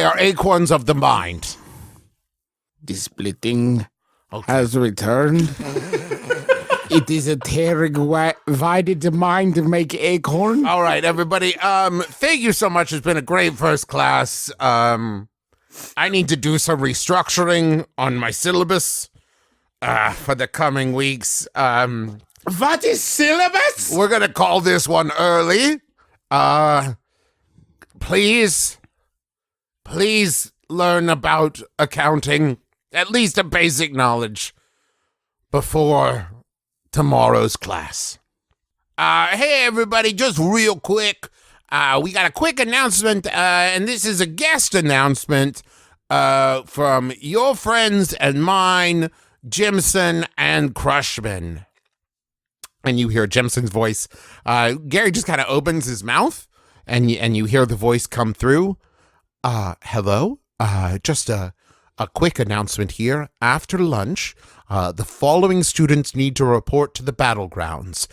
Speaker 4: are acorns of the mind.
Speaker 5: The splitting has returned. It is a tearing why did the mind make acorn?
Speaker 4: All right, everybody. Thank you so much. It's been a great first class. I need to do some restructuring on my syllabus for the coming weeks.
Speaker 5: What is syllabus?
Speaker 4: We're gonna call this one early. Please learn about accounting, at least a basic knowledge, before tomorrow's class. Hey, everybody, just real quick. We got a quick announcement, and this is a guest announcement from your friends and mine, Jimson and Crushman. And you hear Jimson's voice. Gary just kind of opens his mouth, and you hear the voice come through. Hello? Just a quick announcement here. After lunch, the following students need to report to the battlegrounds.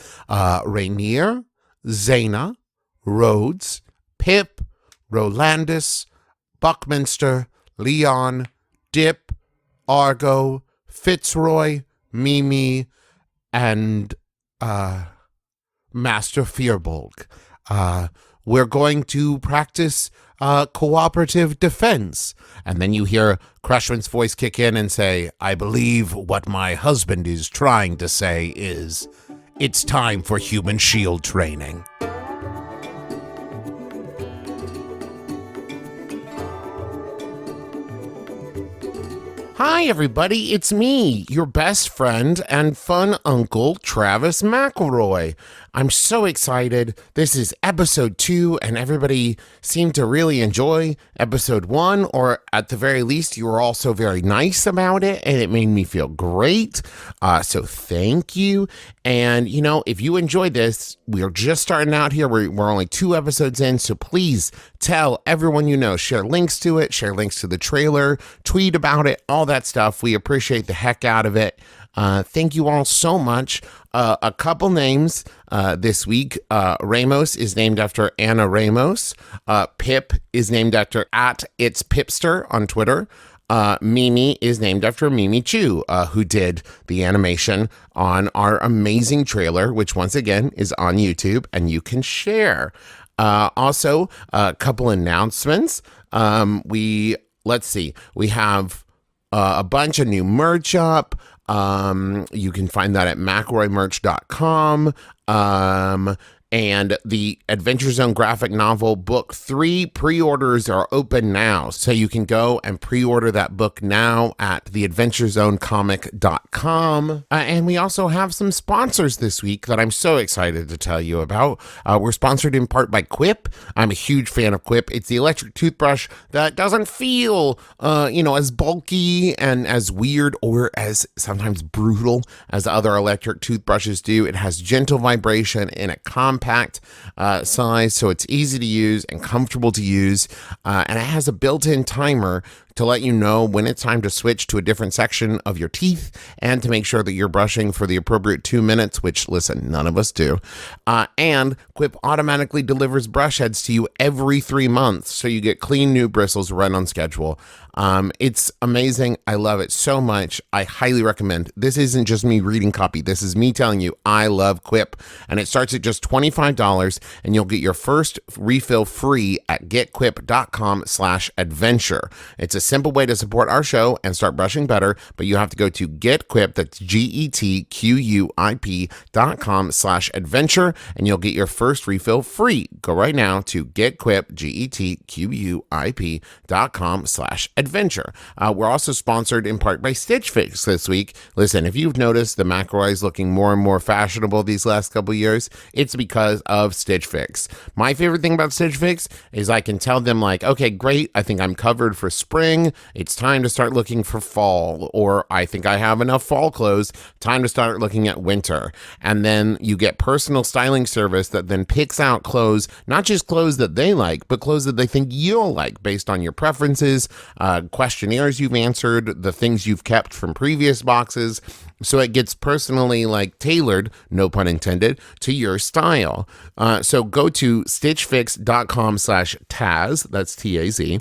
Speaker 4: Rainier, Zaina, Rhodes, Pip, Rolandus, Buckminster, Leon, Dip, Argo, Fitzroy, Mimi, and Master Firbolg. We're going to practice cooperative defense. And then you hear Crushman's voice kick in and say, I believe what my husband is trying to say is, it's time for human shield training. Hi, everybody. It's me, your best friend and fun uncle, Travis McElroy. I'm so excited. This is episode 2, and everybody seemed to really enjoy episode 1, or at the very least, you were also very nice about it, and it made me feel great. So thank you. And, you know, if you enjoyed this, we're just starting out here. We're only 2 episodes in, so please tell everyone you know. Share links to it, share links to the trailer, tweet about it, all that stuff. We appreciate the heck out of it. Thank you all so much. A couple names this week. Ramos is named after Anna Ramos. Pip is named after @itspipster on Twitter. Mimi is named after Mimi Chu, who did the animation on our amazing trailer, which once again is on YouTube and you can share. Also, a couple announcements. Let's see. We have a bunch of new merch up. You can find that at McElroymerch.com.
Speaker 1: And the Adventure Zone graphic novel book 3 pre-orders are open now. So you can go and pre-order that book now at theadventurezonecomic.com. And we also have some sponsors this week that I'm so excited to tell you about. We're sponsored in part by Quip. I'm a huge fan of Quip. It's the electric toothbrush that doesn't feel, as bulky and as weird or as sometimes brutal as other electric toothbrushes do. It has gentle vibration in a compact size, so it's easy to use and comfortable to use, and it has a built-in timer to let you know when it's time to switch to a different section of your teeth and to make sure that you're brushing for the appropriate 2 minutes, which, listen, none of us do. And Quip automatically delivers brush heads to you every 3 months, so you get clean new bristles right on schedule. It's amazing. I love it so much. I highly recommend. This isn't just me reading copy. This is me telling you I love Quip, and it starts at just $25, and you'll get your first refill free at getquip.com/adventure. It's a simple way to support our show and start brushing better, but you have to go to GetQuip, that's GetQuip.com/adventure, and you'll get your first refill free. Go right now to GetQuip, GetQuip.com/adventure. We're also sponsored in part by Stitch Fix this week. Listen, if you've noticed the McElroys looking more and more fashionable these last couple years, it's because of Stitch Fix. My favorite thing about Stitch Fix is I can tell them, like, okay, great, I think I'm covered for spring. It's time to start looking for fall, or I think I have enough fall clothes, time to start looking at winter. And then you get personal styling service that then picks out clothes, not just clothes that they like, but clothes that they think you'll like based on your preferences, questionnaires you've answered, the things you've kept from previous boxes. So it gets personally tailored, no pun intended, to your style. So go to stitchfix.com/Taz, that's T-A-Z.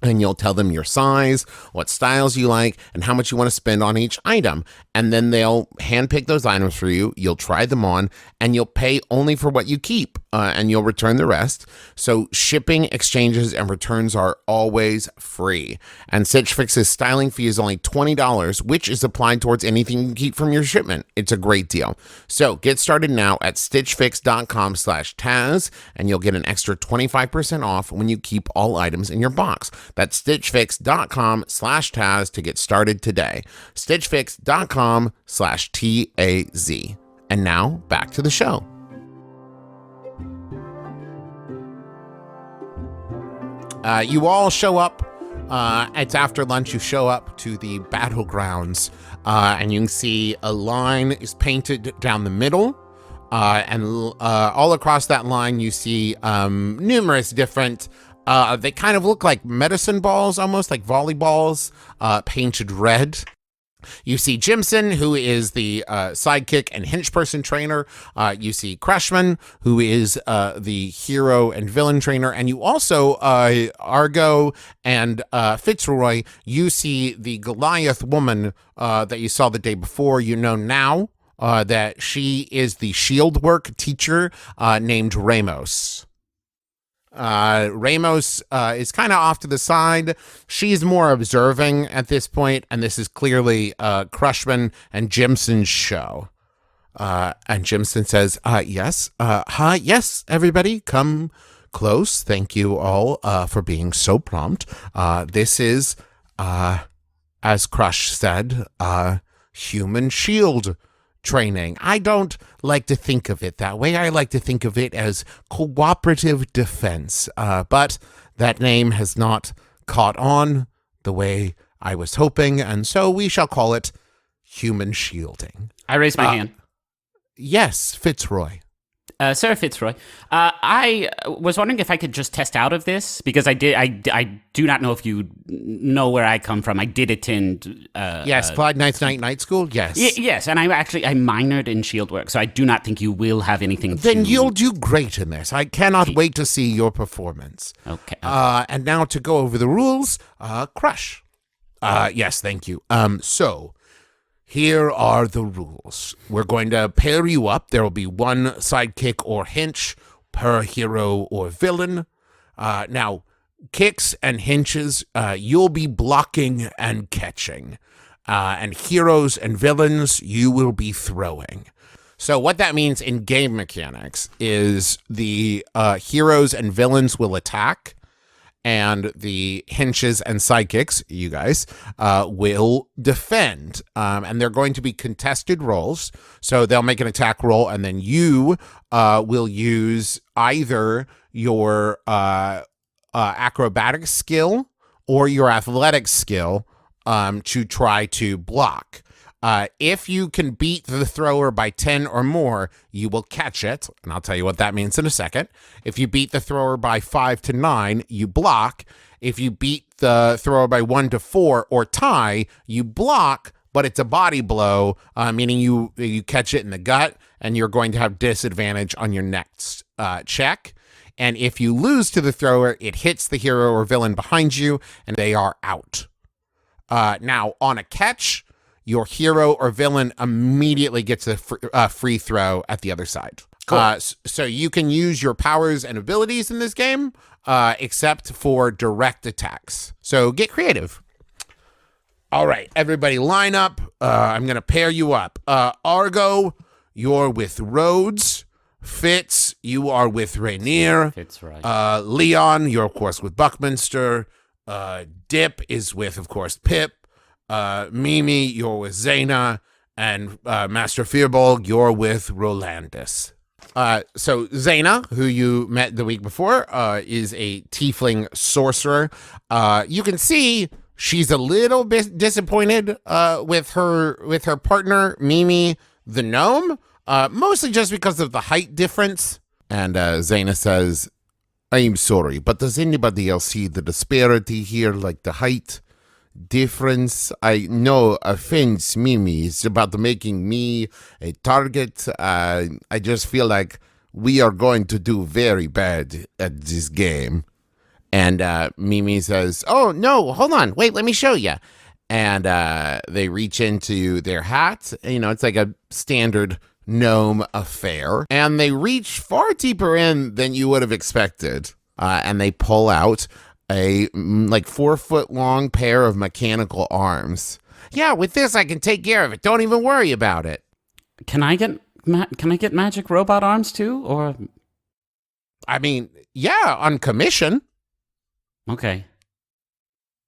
Speaker 1: And you'll tell them your size, what styles you like, and how much you want to spend on each item. And then they'll handpick those items for you. You'll try them on, and you'll pay only for what you keep, and you'll return the rest. So shipping, exchanges, and returns are always free. And Stitch Fix's styling fee is only $20, which is applied towards anything you keep from your shipment. It's a great deal. So get started now at stitchfix.com/Taz, and you'll get an extra 25% off when you keep all items in your box. That's stitchfix.com/Taz to get started today. stitchfix.com/TAZ. And now back to the show. You all show up. It's after lunch. You show up to the battlegrounds, and you can see a line is painted down the middle. And all across that line, you see numerous different they kind of look like medicine balls, almost like volleyballs, painted red. You see Jimson, who is the sidekick and henchperson trainer. You see Crushman, who is the hero and villain trainer. And you also, Argo and Fitzroy, you see the Goliath woman that you saw the day before. You know now that she is the shield work teacher named Ramos. Ramos is kind of off to the side. She's more observing at this point, and this is clearly Crushman and Jimson's show. And Jimson says, yes, hi, yes, everybody, come close. Thank you all for being so prompt. This is, as Crush said, human shield training. I don't like to think of it that way. I like to think of it as cooperative defense. But that name has not caught on the way I was hoping, and so we shall call it human shielding.
Speaker 3: I raise my hand.
Speaker 1: Yes, Fitzroy.
Speaker 3: Sir Fitzroy, I was wondering if I could just test out of this, because I do not know if you know where I come from. I did attend...
Speaker 1: yes, Clyde Knight's Night School, yes.
Speaker 3: Yes, and I minored in shield work, so I do not think you will have anything
Speaker 1: Then you'll do great in this. I cannot wait to see your performance.
Speaker 3: Okay.
Speaker 1: And now to go over the rules, Crush. Yes, thank you. So... here are the rules. We're going to pair you up. There will be one sidekick or hench per hero or villain. Now, kicks and henches, you'll be blocking and catching. And heroes and villains, you will be throwing. So what that means in game mechanics is the heroes and villains will attack, and the henches and psychics, you guys, will defend. And they're going to be contested rolls. So they'll make an attack roll, and then you will use either your acrobatic skill or your athletic skill to try to block. If you can beat the thrower by 10 or more, you will catch it. And I'll tell you what that means in a second. If you beat the thrower by 5 to 9, you block. If you beat the thrower by 1 to 4 or tie, you block, but it's a body blow, meaning you catch it in the gut, and you're going to have disadvantage on your next check. And if you lose to the thrower, it hits the hero or villain behind you, and they are out. Now, on a catch, your hero or villain immediately gets a free throw at the other side. Cool. So you can use your powers and abilities in this game, except for direct attacks. So get creative. All right, everybody line up. I'm going to pair you up. Argo, you're with Rhodes. Fitz, you are with Rainier.
Speaker 3: Fitzroy.
Speaker 1: Leon, you're, of course, with Buckminster. Dip is with, of course, Pip. Mimi, you're with Zaina, and Master Firbolg, you're with Rolandus. So Zaina, who you met the week before, is a tiefling sorcerer. You can see she's a little bit disappointed with her partner Mimi the gnome, mostly just because of the height difference. And Zaina says, "I'm sorry, but does anybody else see the disparity here, like the height difference? I know offense Mimi is about making me a target. I just feel like we are going to do very bad at this game." And Mimi says, "Oh, no, hold on. Wait, let me show you." And they reach into their hat. You know, it's like a standard gnome affair. And they reach far deeper in than you would have expected. And they pull out a 4-foot long pair of mechanical arms. "Yeah, with this I can take care of it. Don't even worry about it."
Speaker 3: Can I get magic robot arms too, or?
Speaker 1: I mean, yeah, on commission.
Speaker 3: Okay.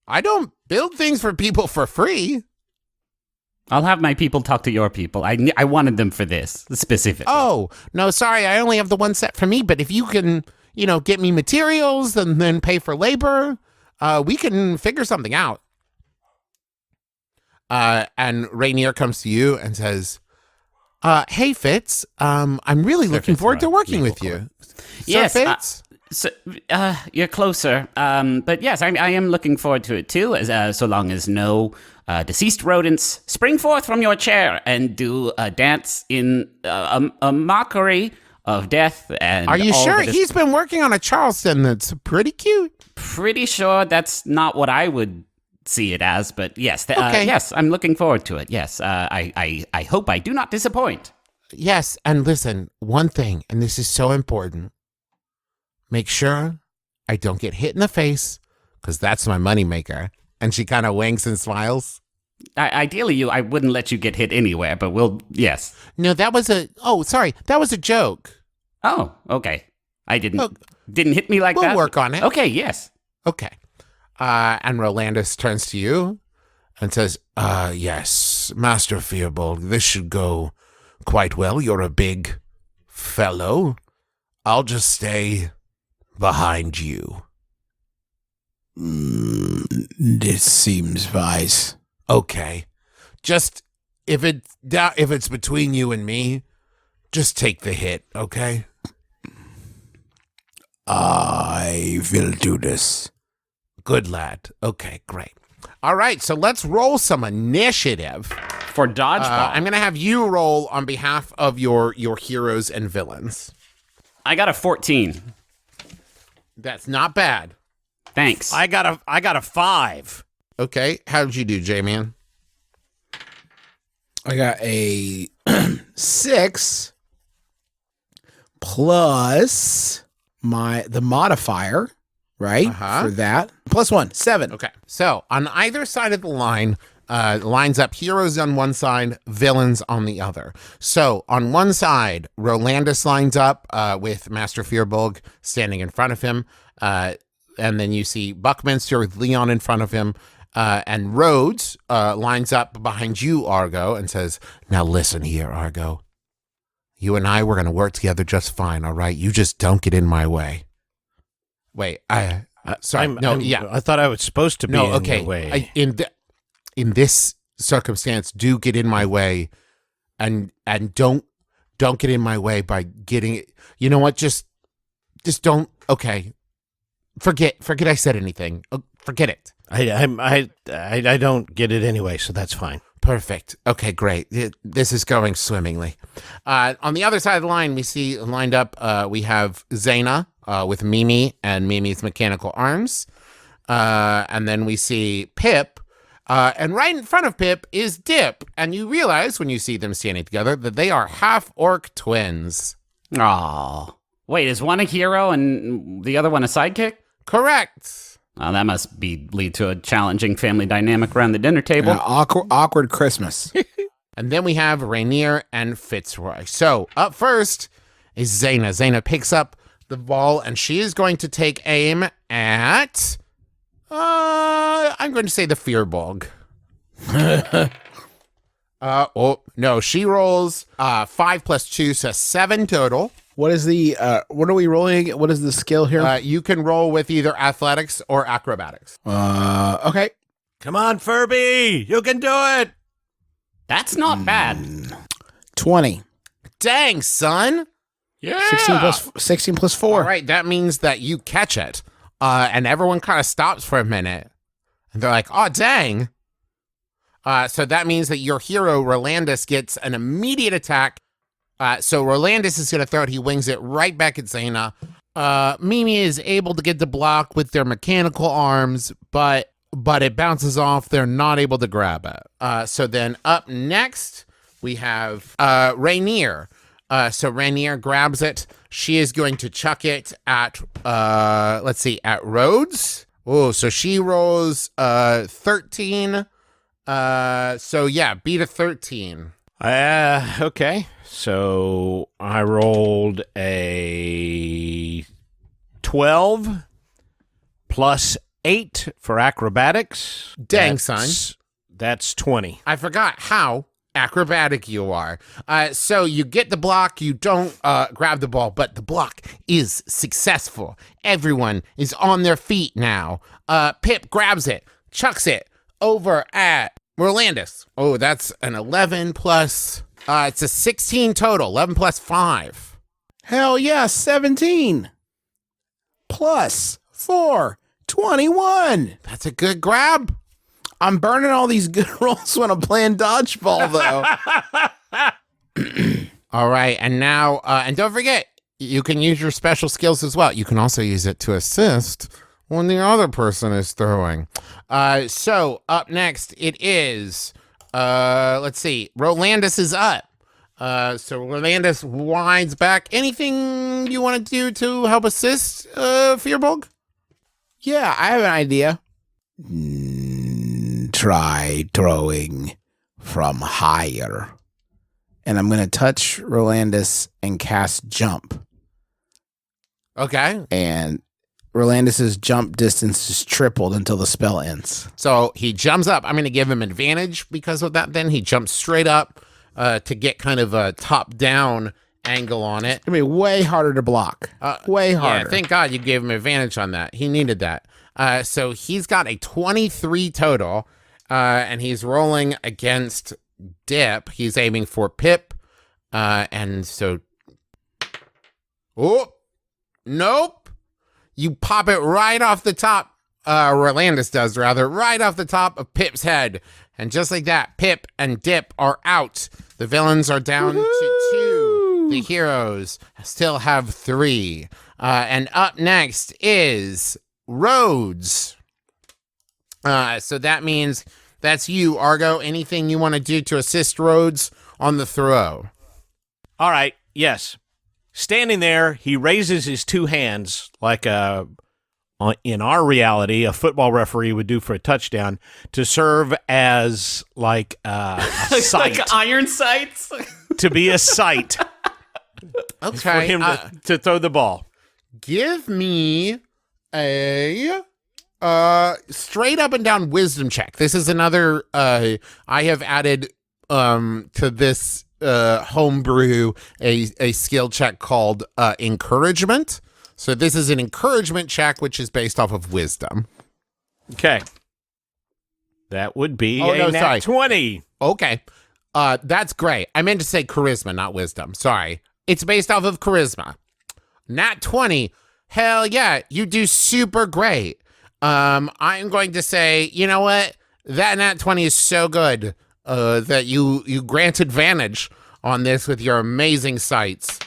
Speaker 1: I don't build things for people for free.
Speaker 3: I'll have my people talk to your people. I wanted them for this specifically.
Speaker 1: Oh, no, sorry, I only have the one set for me, but if you can, get me materials and then pay for labor, we can figure something out. And Rainier comes to you and says, "Hey, Fitz, I'm really looking forward to working with you."
Speaker 3: Yes,
Speaker 1: Sir Fitz?
Speaker 3: You're closer. But yes, I am looking forward to it too, so long as no deceased rodents spring forth from your chair and do a dance in a mockery of death. And
Speaker 1: are you sure? He's been working on a Charleston that's pretty cute.
Speaker 3: Pretty sure that's not what I would see it as, but yes,
Speaker 1: okay.
Speaker 3: Yes, I'm looking forward to it. Yes, I hope I do not disappoint.
Speaker 1: Yes, and listen, one thing, and this is so important. Make sure I don't get hit in the face, because that's my moneymaker. And she kind of winks and smiles.
Speaker 3: Ideally, I wouldn't let you get hit anywhere, but yes.
Speaker 1: No, that was that was a joke.
Speaker 3: Oh, okay. I didn't hit me like that?
Speaker 1: We'll work on it.
Speaker 3: Okay, yes.
Speaker 1: Okay. And Rolandus turns to you and says, "Yes, Master Firbolg, this should go quite well. You're a big fellow. I'll just stay behind you."
Speaker 5: This seems wise.
Speaker 1: Okay. Just if it's between you and me, just take the hit, okay?
Speaker 5: I will do this.
Speaker 1: Good lad. Okay, great. All right, so let's roll some initiative.
Speaker 3: For dodgeball.
Speaker 1: I'm going to have you roll on behalf of your heroes and villains.
Speaker 3: I got a 14.
Speaker 1: That's not bad.
Speaker 3: Thanks.
Speaker 2: I got a 5.
Speaker 1: Okay, how did you do, J-Man?
Speaker 5: I got a 6 plus the modifier, right?
Speaker 1: Uh-huh.
Speaker 5: For that. Plus 1, 7.
Speaker 1: Okay, so on either side of the line, lines up heroes on one side, villains on the other. So on one side, Rolandus lines up with Master Firbolg standing in front of him. And then you see Buckminster with Leon in front of him. And Rhodes lines up behind you, Argo, and says, "Now listen here, Argo. You and I, we're going to work together just fine, all right? You just don't get in my way." Wait, sorry.
Speaker 2: I thought I was supposed to be in your way.
Speaker 1: In this circumstance, do get in my way, and don't get in my way by getting it. You know what? Just don't. Okay, forget I said anything. Forget it.
Speaker 2: I don't get it anyway, so that's fine.
Speaker 1: Perfect. Okay, great. This is going swimmingly. On the other side of the line, we see lined up, we have Zaina with Mimi and Mimi's mechanical arms. And then we see Pip. And right in front of Pip is Dip. And you realize when you see them standing together that they are half-orc twins.
Speaker 3: Aw. Wait, is one a hero and the other one a sidekick?
Speaker 1: Correct.
Speaker 3: That must lead to a challenging family dynamic around the dinner table.
Speaker 5: Awkward Christmas.
Speaker 1: And then we have Rainier and Fitzroy. So up first is Zaina. Zaina picks up the ball and she is going to take aim at, I'm going to say the Firbolg. No, she rolls 5 + 2, so 7 total.
Speaker 5: What is the, what are we rolling? What is the skill here?
Speaker 1: You can roll with either athletics or acrobatics.
Speaker 5: Okay.
Speaker 2: Come on, Furby. You can do it.
Speaker 3: That's not bad.
Speaker 5: 20.
Speaker 1: Dang, son.
Speaker 3: Yeah.
Speaker 5: 16 plus 4.
Speaker 1: All right, that means that you catch it. And everyone kind of stops for a minute. And they're like, oh, dang. So that means that your hero, Rolandus, gets an immediate attack. So Rolandus is going to throw it. He wings it right back at Zaina. Mimi is able to get the block with their mechanical arms, but it bounces off. They're not able to grab it. So then up next, we have Rainier. So Rainier grabs it. She is going to chuck it at, at Rhodes. Oh, so she rolls 13. So yeah, beat a 13.
Speaker 2: Okay. So I rolled a 12 plus 8 for acrobatics.
Speaker 1: Dang, son.
Speaker 2: That's 20.
Speaker 1: I forgot how acrobatic you are. So you get the block, you don't grab the ball, but the block is successful. Everyone is on their feet now. Pip grabs it, chucks it over at Rolandus. Oh, that's an 11 plus... it's a 16 total, 11 plus 5.
Speaker 5: Hell yeah, 17. Plus 4, 21.
Speaker 1: That's a good grab.
Speaker 5: I'm burning all these good rolls when I'm playing dodgeball, though.
Speaker 1: All right, and now, and don't forget, you can use your special skills as well. You can also use it to assist when the other person is throwing. So up next, it is... let's see. Rolandus is up. So Rolandus winds back. Anything you want to do to help assist Firbolg?
Speaker 5: Yeah, I have an idea. Try throwing from higher. And I'm going to touch Rolandus and cast jump.
Speaker 1: Okay.
Speaker 5: And Rolandus's jump distance is tripled until the spell ends.
Speaker 1: So he jumps up. I'm going to give him advantage because of that. Then he jumps straight up to get kind of a top-down angle on it.
Speaker 5: It'll be way harder to block. Way harder.
Speaker 1: Yeah, thank God you gave him advantage on that. He needed that. So he's got a 23 total, and he's rolling against Dip. He's aiming for Pip, and so... Oh! Nope! You pop it right off the top, Rolandus does, rather, right off the top of Pip's head. And just like that, Pip and Dip are out. The villains are down to 2. The heroes still have 3. And up next is Rhodes. So that means that's you, Argo. Anything you want to do to assist Rhodes on the throw?
Speaker 2: All right, yes. Standing there, he raises his 2 hands like a in our reality, a football referee would do for a touchdown, to serve as like a sight.
Speaker 3: Like iron sights?
Speaker 2: To be a sight.
Speaker 1: Okay.
Speaker 2: For him to throw the ball.
Speaker 1: Give me a straight up and down wisdom check. This is another I have added to this homebrew a skill check called encouragement. So this is an encouragement check, which is based off of wisdom.
Speaker 2: Okay. That would be nat 20.
Speaker 1: Okay. That's great. I meant to say charisma, not wisdom. Sorry. It's based off of charisma. Nat 20. Hell yeah. You do super great. I'm going to say, you know what? That nat 20 is so good that you grant advantage on this with your amazing sights.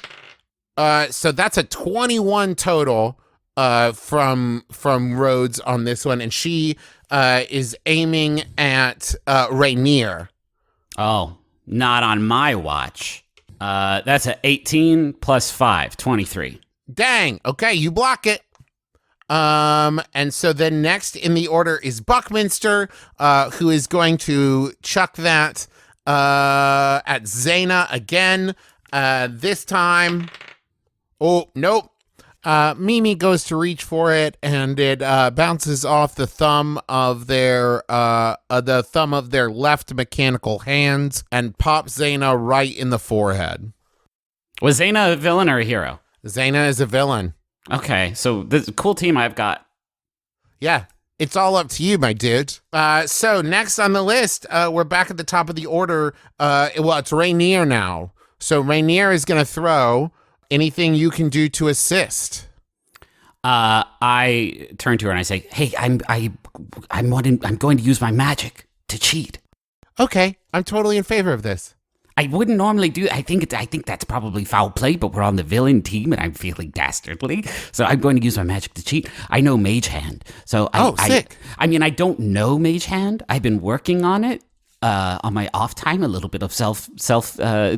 Speaker 1: So that's a 21 total from Rhodes on this one, and she is aiming at Rainier.
Speaker 3: Oh, not on my watch. That's a 18 plus 5, 23.
Speaker 1: Dang. Okay, you block it. And so then next in the order is Buckminster, who is going to chuck that at Zaina again. This time, oh nope. Mimi goes to reach for it, and it bounces off the thumb of their left mechanical hands and pops Zaina right in the forehead.
Speaker 3: Was Zaina a villain or a hero?
Speaker 1: Zaina is a villain.
Speaker 3: Okay, so this is a cool team I've got.
Speaker 1: Yeah, it's all up to you, my dude. So next on the list, we're back at the top of the order. It's Rainier now. So Rainier is going to throw. Anything you can do to assist?
Speaker 3: I turn to her and I say, "Hey, I'm going to use my magic to cheat."
Speaker 1: Okay, I'm totally in favor of this.
Speaker 3: I wouldn't normally do. I think that's probably foul play, but we're on the villain team, and I'm feeling dastardly, so I'm going to use my magic to cheat. I know Mage Hand, so
Speaker 1: sick.
Speaker 3: I mean, I don't know Mage Hand. I've been working on it on my off time, a little bit of self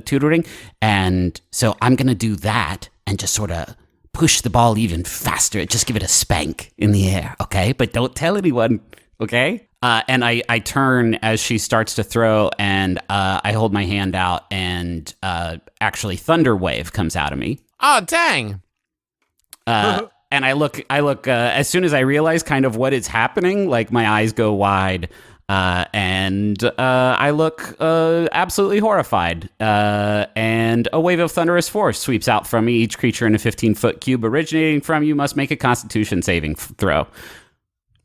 Speaker 3: tutoring, and so I'm gonna do that and just sort of push the ball even faster. Just give it a spank in the air, okay? But don't tell anyone, okay? And I turn as she starts to throw, and I hold my hand out, and actually Thunder Wave comes out of me.
Speaker 1: Oh, dang.
Speaker 3: And I look as soon as I realize kind of what is happening, like my eyes go wide, and I look absolutely horrified. And a wave of thunderous force sweeps out from me. Each creature in a 15-foot cube originating from you must make a Constitution saving throw.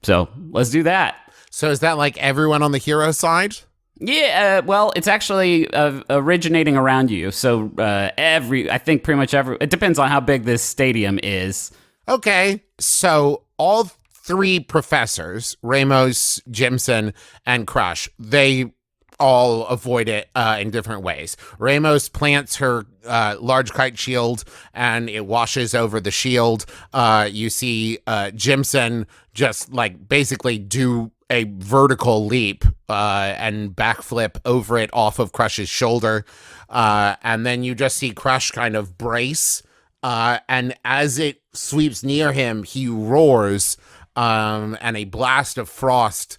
Speaker 3: So let's do that.
Speaker 1: So is that like everyone on the hero side?
Speaker 3: Yeah, well, it's actually originating around you. So I think pretty much it depends on how big this stadium is.
Speaker 1: Okay, so all three professors, Ramos, Jimson, and Crush, they all avoid it in different ways. Ramos plants her large kite shield, and it washes over the shield. You see Jimson just like basically do a vertical leap and backflip over it off of Crush's shoulder. And then you just see Crush kind of brace. And as it sweeps near him, he roars, and a blast of frost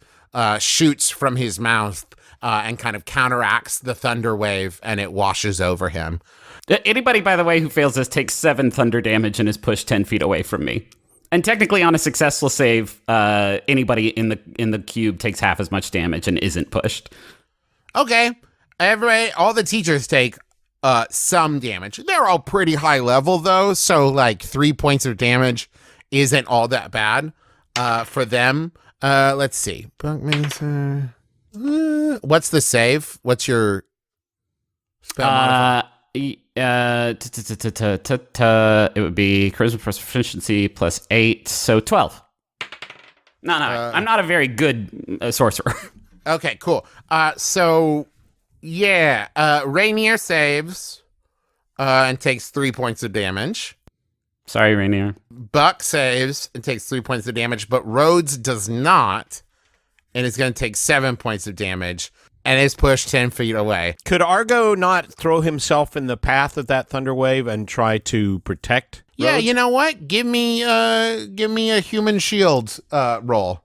Speaker 1: shoots from his mouth and kind of counteracts the thunder wave, and it washes over him.
Speaker 3: Anybody, by the way, who fails this takes 7 thunder damage and is pushed 10 feet away from me. And technically, on a successful save, anybody in the cube takes half as much damage and isn't pushed.
Speaker 1: Okay, everybody, all the teachers take some damage. They're all pretty high level though, so like 3 points of damage isn't all that bad for them. Let's see. Buckminster. What's the save? What's your spell modifier?
Speaker 3: It would be charisma proficiency plus 8, so 12. No, I'm not a very good sorcerer.
Speaker 1: Okay, cool. So yeah, Rainier saves and takes 3 points of damage.
Speaker 3: Sorry, Rainier.
Speaker 1: Buck saves and takes 3 points of damage, but Rhodes does not, and is going to take 7 points of damage. And is pushed 10 feet away.
Speaker 2: Could Argo not throw himself in the path of that thunder wave and try to protect
Speaker 1: Yeah,
Speaker 2: Rhodes?
Speaker 1: you know what? Give me a human shield roll.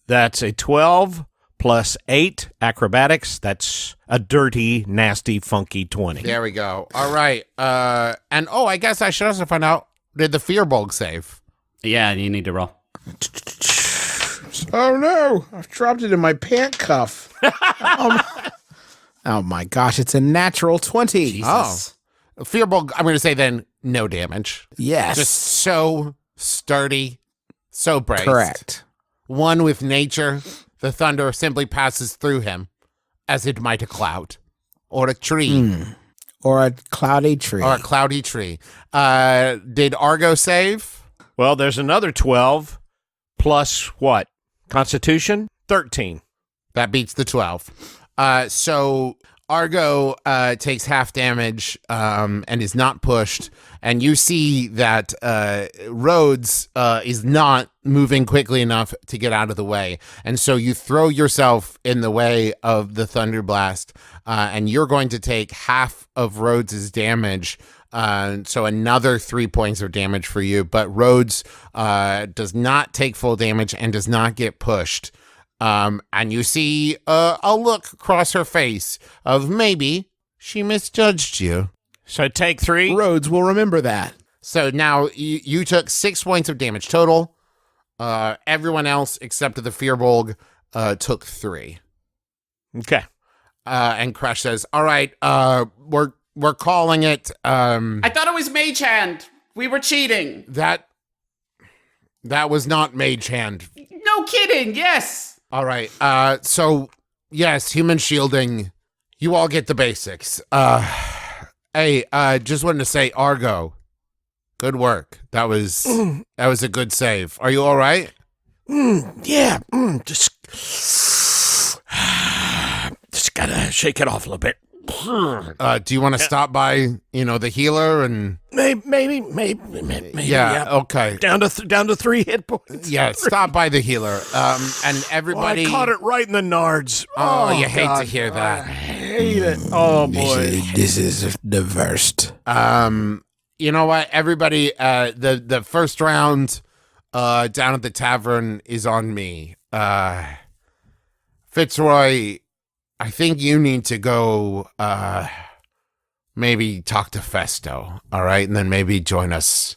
Speaker 2: That's a 12 plus 8 acrobatics. That's a dirty, nasty, funky 20.
Speaker 1: There we go. All right. And I guess I should also find out, did the Firbolg save?
Speaker 3: Yeah, you need to roll.
Speaker 5: Oh no! I've dropped it in my pant cuff. Oh my gosh! It's a natural 20.
Speaker 3: Jesus.
Speaker 1: Firbolg, I'm going to say then no damage.
Speaker 5: Yes,
Speaker 1: Just so sturdy, so braced.
Speaker 5: correct.
Speaker 1: One with nature, the thunder simply passes through him as it might a cloud or a tree
Speaker 5: Or a cloudy tree.
Speaker 1: or a cloudy tree. Did Argo save?
Speaker 2: Well, there's another 12 plus what? Constitution? 13.
Speaker 1: That beats the 12. So Argo takes half damage and is not pushed. And you see that Rhodes is not moving quickly enough to get out of the way. And so you throw yourself in the way of the Thunder Blast, and you're going to take half of Rhodes' damage. So another 3 points of damage for you. But Rhodes does not take full damage and does not get pushed. And you see a look across her face of maybe she misjudged you.
Speaker 2: So take 3.
Speaker 5: Rhodes will remember that.
Speaker 1: So now you took 6 points of damage total. Everyone else except the Firbolg took 3.
Speaker 2: Okay.
Speaker 1: And Crush says, "All right, we're calling it."
Speaker 3: I thought it was Mage Hand. We were cheating.
Speaker 1: That was not Mage Hand.
Speaker 3: No kidding. Yes.
Speaker 1: All right. So yes, human shielding. You all get the basics. Hey, just wanted to say, Argo, good work. That was a good save. Are you all right?
Speaker 2: Yeah. Just gotta shake it off a little bit.
Speaker 1: Do you want to stop by, the healer and?
Speaker 2: Maybe.
Speaker 1: Yeah. Okay.
Speaker 2: Down to 3 hit points.
Speaker 1: Yeah. Stop by the healer. And everybody.
Speaker 2: I caught it right in the nards.
Speaker 1: Oh, you hate
Speaker 2: God.
Speaker 1: to hear that.
Speaker 2: I hate it. Oh boy.
Speaker 5: This is the worst.
Speaker 1: You know what? Everybody, the first round down at the tavern is on me. Fitzroy, I think you need to go maybe talk to Festo, all right? And then maybe join us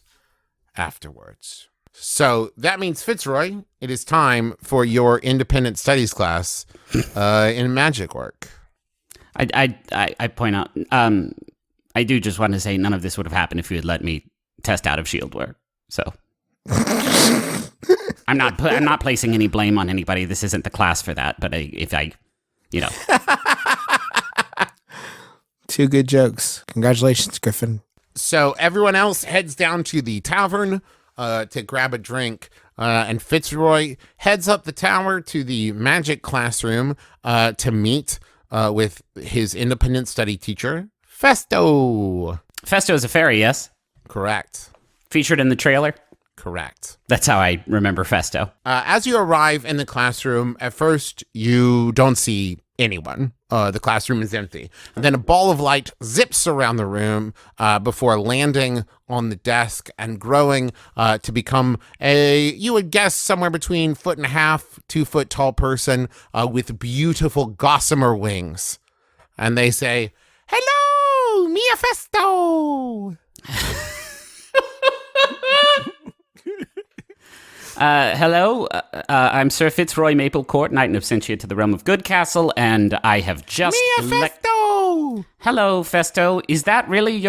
Speaker 1: afterwards. So that means, Fitzroy, it is time for your independent studies class in magic work.
Speaker 3: I point out, I do just want to say none of this would have happened if you had let me test out of shield work. So I'm not placing any blame on anybody. This isn't the class for that. But if I.
Speaker 5: Two good jokes. Congratulations, Griffin.
Speaker 1: So everyone else heads down to the tavern to grab a drink, and Fitzroy heads up the tower to the magic classroom to meet with his independent study teacher, Festo.
Speaker 3: Festo is a fairy, yes?
Speaker 1: Correct.
Speaker 3: Featured in the trailer?
Speaker 1: Correct.
Speaker 3: That's how I remember Festo.
Speaker 1: As you arrive in the classroom, at first you don't see anyone. The classroom is empty. And then a ball of light zips around the room before landing on the desk and growing to become you would guess, somewhere between 1.5 2 foot tall person with beautiful gossamer wings. And they say, "Hello, Mia Festo."
Speaker 3: Hello, I'm Sir Fitzroy Maplecourt, Knight of Absentia to the realm of Goodcastle, and I have just...
Speaker 1: Mia Festo!
Speaker 3: Hello, Festo. Is that really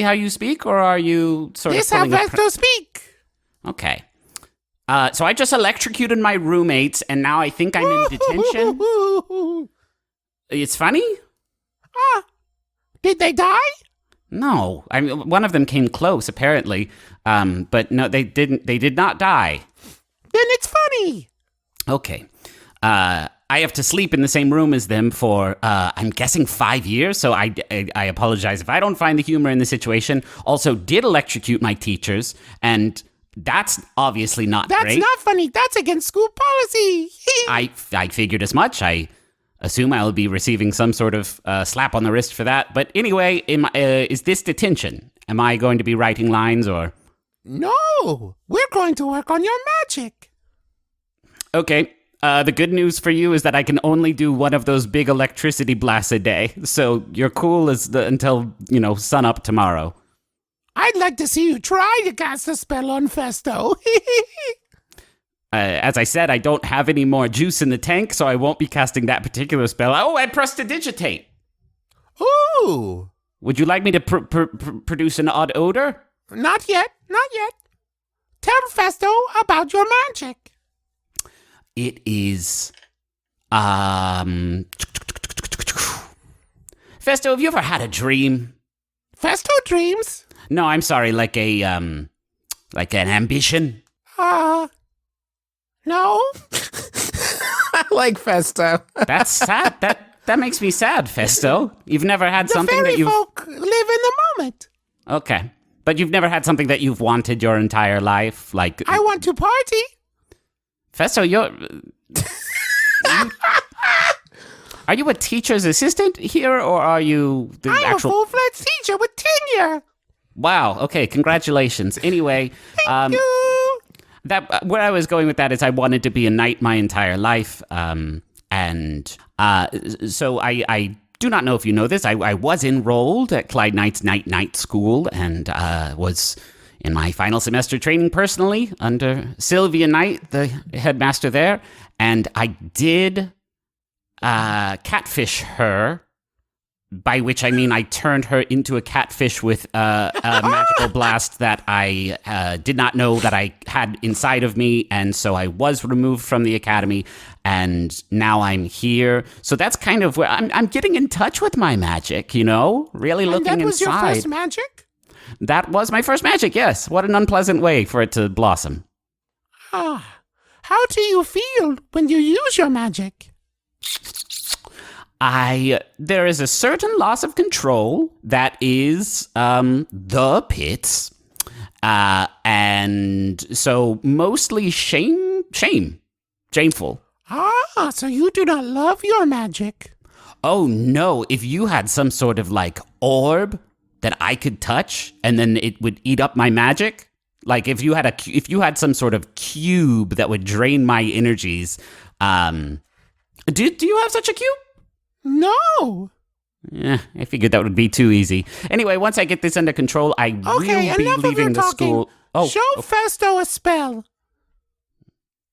Speaker 3: how you speak, or are you sort
Speaker 1: This
Speaker 3: of...
Speaker 1: how
Speaker 3: pulling a
Speaker 1: Festo speak.
Speaker 3: Okay. So I just electrocuted my roommates, and now I think I'm in detention. It's funny?
Speaker 1: Did they die?
Speaker 3: No. I mean, one of them came close, apparently. But no, they didn't. They did not die.
Speaker 1: Then it's funny.
Speaker 3: Okay. I have to sleep in the same room as them for, I'm guessing 5 years, so I apologize if I don't find the humor in the situation. Also, did electrocute my teachers, and that's obviously not
Speaker 1: That's
Speaker 3: great.
Speaker 1: not funny. That's against school policy.
Speaker 3: I figured as much. I assume I'll be receiving some sort of slap on the wrist for that. But anyway, is this detention? Am I going to be writing lines or?
Speaker 4: No, we're going to work on your magic.
Speaker 3: Okay. The good news for you is that I can only do one of those big electricity blasts a day. So you're cool until, sun up tomorrow.
Speaker 4: I'd like to see you try to cast a spell on Festo.
Speaker 3: As I said, I don't have any more juice in the tank, so I won't be casting that particular spell. Oh, I prestidigitate.
Speaker 4: Ooh.
Speaker 3: Would you like me to produce an odd odor?
Speaker 4: Not yet. Tell Festo about your magic.
Speaker 3: It is, Festo, have you ever had a dream?
Speaker 4: Festo dreams?
Speaker 3: No, I'm sorry, like an ambition?
Speaker 4: No.
Speaker 5: I like Festo.
Speaker 3: That's sad. That makes me sad, Festo. You've never had something that
Speaker 4: you've... The fairy folk live in the moment.
Speaker 3: Okay. But you've never had something that you've wanted your entire life? Like...
Speaker 4: I want to party.
Speaker 3: Festo, are you a teacher's assistant here, or are you the
Speaker 4: I'm
Speaker 3: actual...
Speaker 4: a full-fledged teacher with tenure.
Speaker 3: Wow, okay, congratulations. Anyway...
Speaker 4: Thank you.
Speaker 3: Where I was going with that is I wanted to be a knight my entire life, so I do not know if you know this. I was enrolled at Clyde Knight's Night School and was in my final semester training personally under Sylvia Knight, the headmaster there, and I did catfish her, by which I mean I turned her into a catfish with a magical blast that I did not know that I had inside of me, and so I was removed from the academy, and now I'm here. So that's kind of where I'm getting in touch with my magic, really looking inside.
Speaker 4: And that was your first magic?
Speaker 3: That was my first magic, yes. What an unpleasant way for it to blossom.
Speaker 4: How do you feel when you use your magic?
Speaker 3: There is a certain loss of control that is the pits, and so mostly shameful.
Speaker 4: So you do not love your magic.
Speaker 3: Oh no! If you had some sort of orb that I could touch, and then it would eat up my magic, like if you had some sort of cube that would drain my energies, do you have such a cube?
Speaker 4: No.
Speaker 3: Yeah, I figured that would be too easy. Anyway, once I get this under control, I will be leaving the school. Oh,
Speaker 4: show Festo a spell.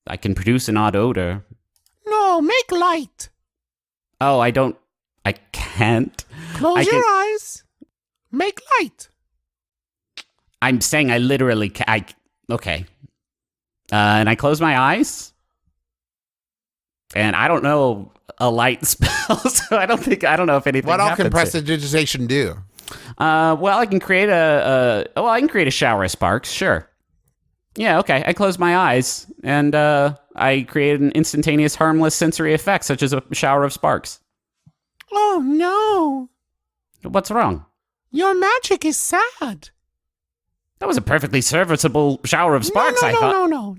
Speaker 3: I can produce an odd odor.
Speaker 4: No, make light.
Speaker 3: Oh, I can't.
Speaker 4: Close your eyes. Make light.
Speaker 3: I'm saying I literally can't. Okay. And I close my eyes. And I don't know a light spell, so I don't know if anything
Speaker 4: What all
Speaker 3: happens
Speaker 4: can prestidigitation do?
Speaker 3: Well, I can create I can create a shower of sparks, sure. Yeah, okay. I close my eyes, and I create an instantaneous harmless sensory effect, such as a shower of sparks.
Speaker 4: Oh, no.
Speaker 3: What's wrong?
Speaker 4: Your magic is sad.
Speaker 3: That was a perfectly serviceable shower of sparks, I thought.
Speaker 4: No.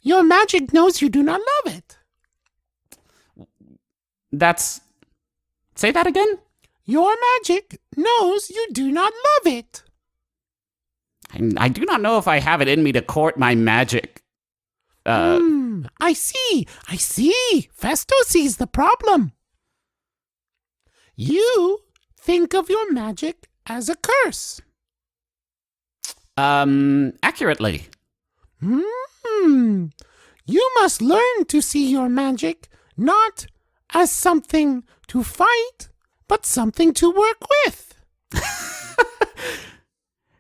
Speaker 4: Your magic knows you do not love it.
Speaker 3: Say that again?
Speaker 4: Your magic knows you do not love it.
Speaker 3: I do not know if I have it in me to court my magic.
Speaker 4: I see. Festo sees the problem. You think of your magic as a curse.
Speaker 3: Accurately.
Speaker 4: You must learn to see your magic not as something to fight, but something to work with.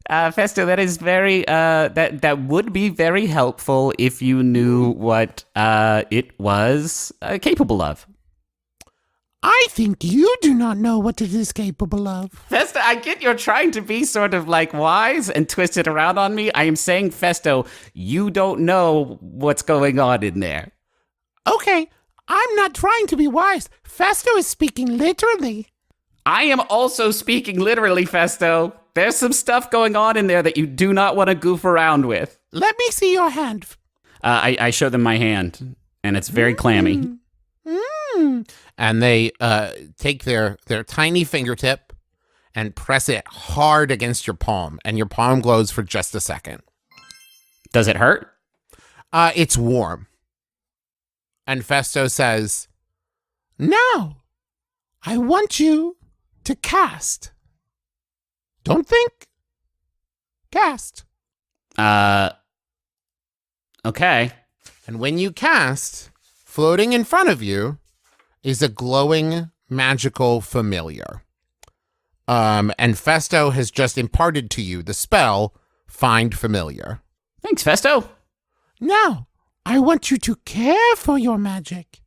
Speaker 3: Festo, that is very, that would be very helpful if you knew what it was capable of.
Speaker 4: I think you do not know what it is capable of.
Speaker 3: Festo, I get you're trying to be sort of wise and twist it around on me. I am saying, Festo, you don't know what's going on in there.
Speaker 4: Okay, I'm not trying to be wise. Festo is speaking literally.
Speaker 3: I am also speaking literally, Festo. There's some stuff going on in there that you do not want to goof around with.
Speaker 4: Let me see your hand.
Speaker 3: I show them my hand, and it's very clammy.
Speaker 1: And they take their tiny fingertip and press it hard against your palm, and your palm glows for just a second.
Speaker 3: Does it hurt?
Speaker 1: It's warm. And Festo says, "Now, I want you to cast. Don't think. Cast."
Speaker 3: Okay.
Speaker 1: And when you cast, floating in front of you is a glowing magical familiar. And Festo has just imparted to you the spell, Find Familiar.
Speaker 3: Thanks, Festo.
Speaker 1: Now, I want you to care for your magic.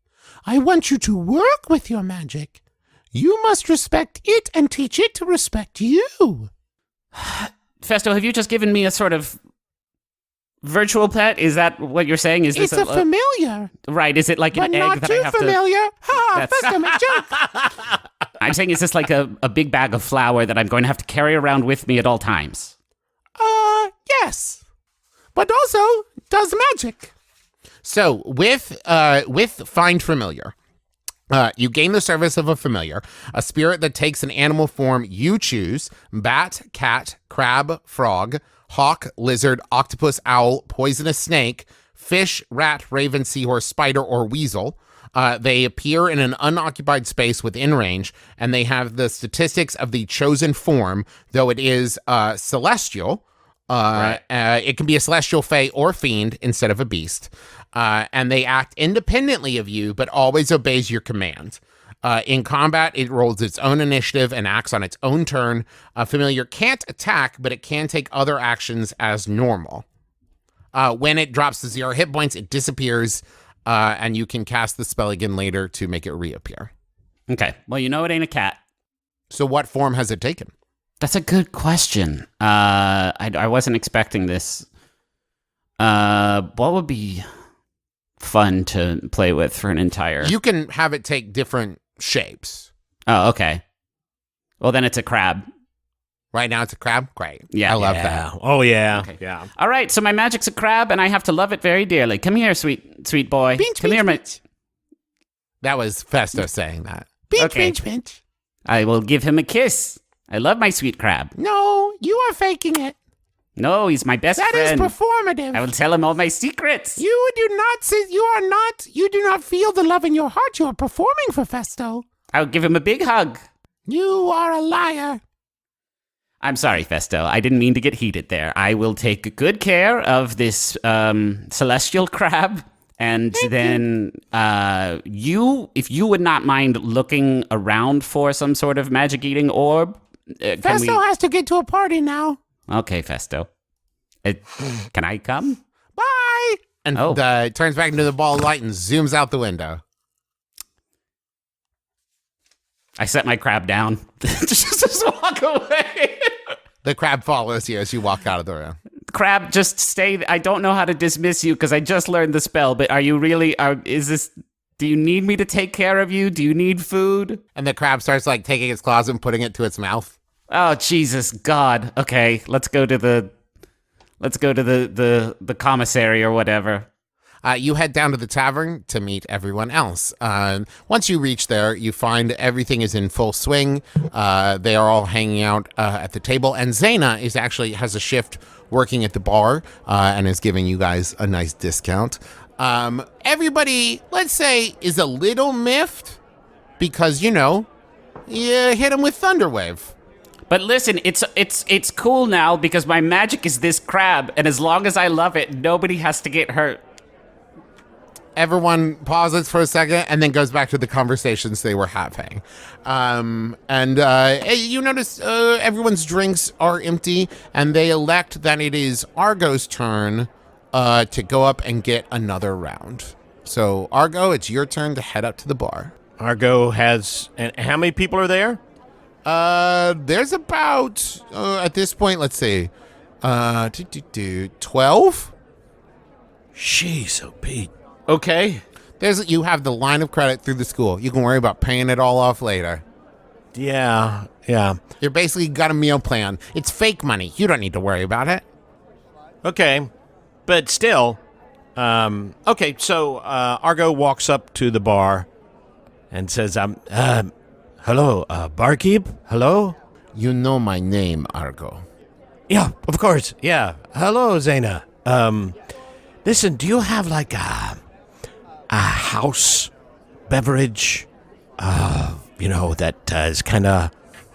Speaker 1: I want you to work with your magic. You must respect it and teach it to respect you.
Speaker 3: Festo, have you just given me a sort of virtual pet? Is that what you're saying? Is this
Speaker 1: It's a familiar.
Speaker 3: Right, is it like
Speaker 1: But
Speaker 3: an egg
Speaker 1: not
Speaker 3: that
Speaker 1: too
Speaker 3: I have
Speaker 1: familiar. Ha,
Speaker 3: That's-
Speaker 1: Festo, make joke.
Speaker 3: I'm saying, is this like a big bag of flour that I'm going to have to carry around with me at all times?
Speaker 1: Yes. But also does magic. So with Find Familiar, you gain the service of a familiar, a spirit that takes an animal form you choose: bat, cat, crab, frog, hawk, lizard, octopus, owl, poisonous snake, fish, rat, raven, seahorse, spider, or weasel. They appear in an unoccupied space within range, and they have the statistics of the chosen form, though it is celestial.
Speaker 3: Right.
Speaker 1: It can be a celestial fae or fiend instead of a beast. And they act independently of you, but always obeys your command. In combat, it rolls its own initiative and acts on its own turn. A familiar can't attack, but it can take other actions as normal. When it drops to 0 hit points, it disappears, and you can cast the spell again later to make it reappear.
Speaker 3: Okay, well, you know it ain't a cat.
Speaker 1: So what form has it taken?
Speaker 3: That's a good question. I wasn't expecting this. What would be fun to play with for an entire...
Speaker 1: You can have it take different shapes.
Speaker 3: Oh, okay. Well, then it's a crab.
Speaker 1: Right now it's a crab? Great.
Speaker 3: Yeah.
Speaker 1: I love that.
Speaker 2: Oh, yeah.
Speaker 3: Okay.
Speaker 2: Yeah.
Speaker 3: All right, so my magic's a crab, and I have to love it very dearly. Come here, sweet boy.
Speaker 1: Pinch,
Speaker 3: Come
Speaker 1: pinch,
Speaker 3: here,
Speaker 1: pinch. That was Festo saying that. Pinch,
Speaker 3: Okay.
Speaker 1: pinch, pinch.
Speaker 3: I will give him a kiss. I love my sweet crab.
Speaker 1: No, you are faking it.
Speaker 3: No, he's my best
Speaker 1: That is
Speaker 3: friend.
Speaker 1: performative.
Speaker 3: I will tell him all my secrets.
Speaker 1: You do not feel the love in your heart. You are performing for Festo.
Speaker 3: I'll give him a big hug.
Speaker 1: You are a liar.
Speaker 3: I'm sorry, Festo. I didn't mean to get heated there. I will take good care of this celestial crab. And then if you would not mind looking around for some sort of magic-eating orb.
Speaker 1: Festo has to get to a party now.
Speaker 3: Okay, Festo. Can I come?
Speaker 1: Bye. And it turns back into the ball of light and zooms out the window.
Speaker 3: I set my crab down. just walk away.
Speaker 1: The crab follows you as you walk out of the room.
Speaker 3: Crab, just stay. I don't know how to dismiss you because I just learned the spell, but are you really, do you need me to take care of you? Do you need food?
Speaker 1: And the crab starts like taking its claws and putting it to its mouth.
Speaker 3: Oh, Jesus, God. Okay, let's go to the commissary or whatever.
Speaker 1: You head down to the tavern to meet everyone else. Once you reach there, you find everything is in full swing. They are all hanging out at the table, and Zaina has a shift working at the bar and is giving you guys a nice discount. Everybody, let's say, is a little miffed because you hit him with Thunderwave.
Speaker 3: But listen, it's cool now because my magic is this crab, and as long as I love it, nobody has to get hurt.
Speaker 1: Everyone pauses for a second and then goes back to the conversations they were having. You notice everyone's drinks are empty, and they elect that it is Argo's turn to go up and get another round. So, Argo, it's your turn to head up to the bar.
Speaker 2: Argo has... And how many people are there?
Speaker 1: There's about, at this point, let's see, 12?
Speaker 2: Jeez, oh, Pete. Okay.
Speaker 1: You have the line of credit through the school. You can worry about paying it all off later.
Speaker 2: Yeah.
Speaker 1: You're basically got a meal plan. It's fake money. You don't need to worry about it.
Speaker 2: Okay. But still, okay, so Argo walks up to the bar and says, hello, barkeep? Hello?
Speaker 1: You know my name, Argo.
Speaker 2: Yeah, of course. Yeah. Hello, Zaina. Listen, do you have like a house beverage? That is kind of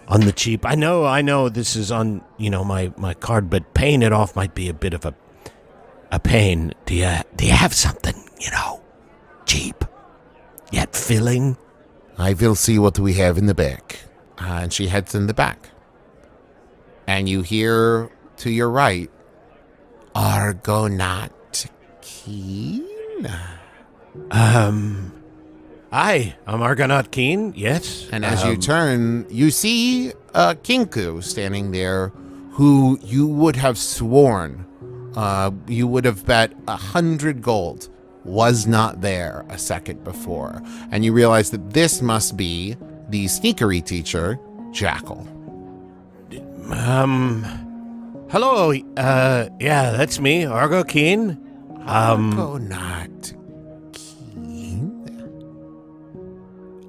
Speaker 2: on the cheap. I know this is on, my card, but paying it off might be a bit of a pain. Do you have something, cheap, yet filling?
Speaker 1: I will see what we have in the back. And she heads in the back. And you hear to your right, Argo not keen?
Speaker 2: Hi, I'm Argonaut Keen, yes.
Speaker 1: And as you turn, you see Kinku standing there, who you would have sworn, you would have bet 100 gold was not there a second before. And you realize that this must be the sneakery teacher, Jackal.
Speaker 2: Hello, yeah, that's me, Argo Keen.
Speaker 1: Argo not keen?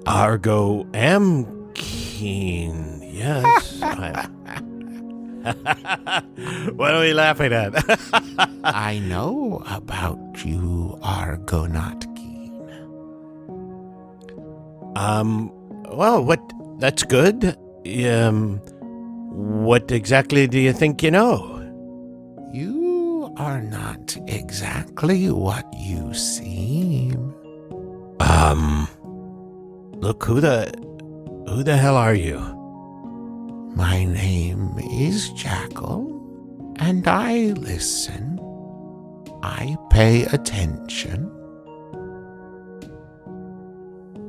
Speaker 2: Argo am keen, yes. What are we laughing at?
Speaker 1: I know about you, Argo not keen.
Speaker 2: Well, that's good. What exactly do you think you know?
Speaker 1: You are not exactly what you seem.
Speaker 2: Look, who the hell are you?
Speaker 1: My name is Jackal, and I listen. I pay attention.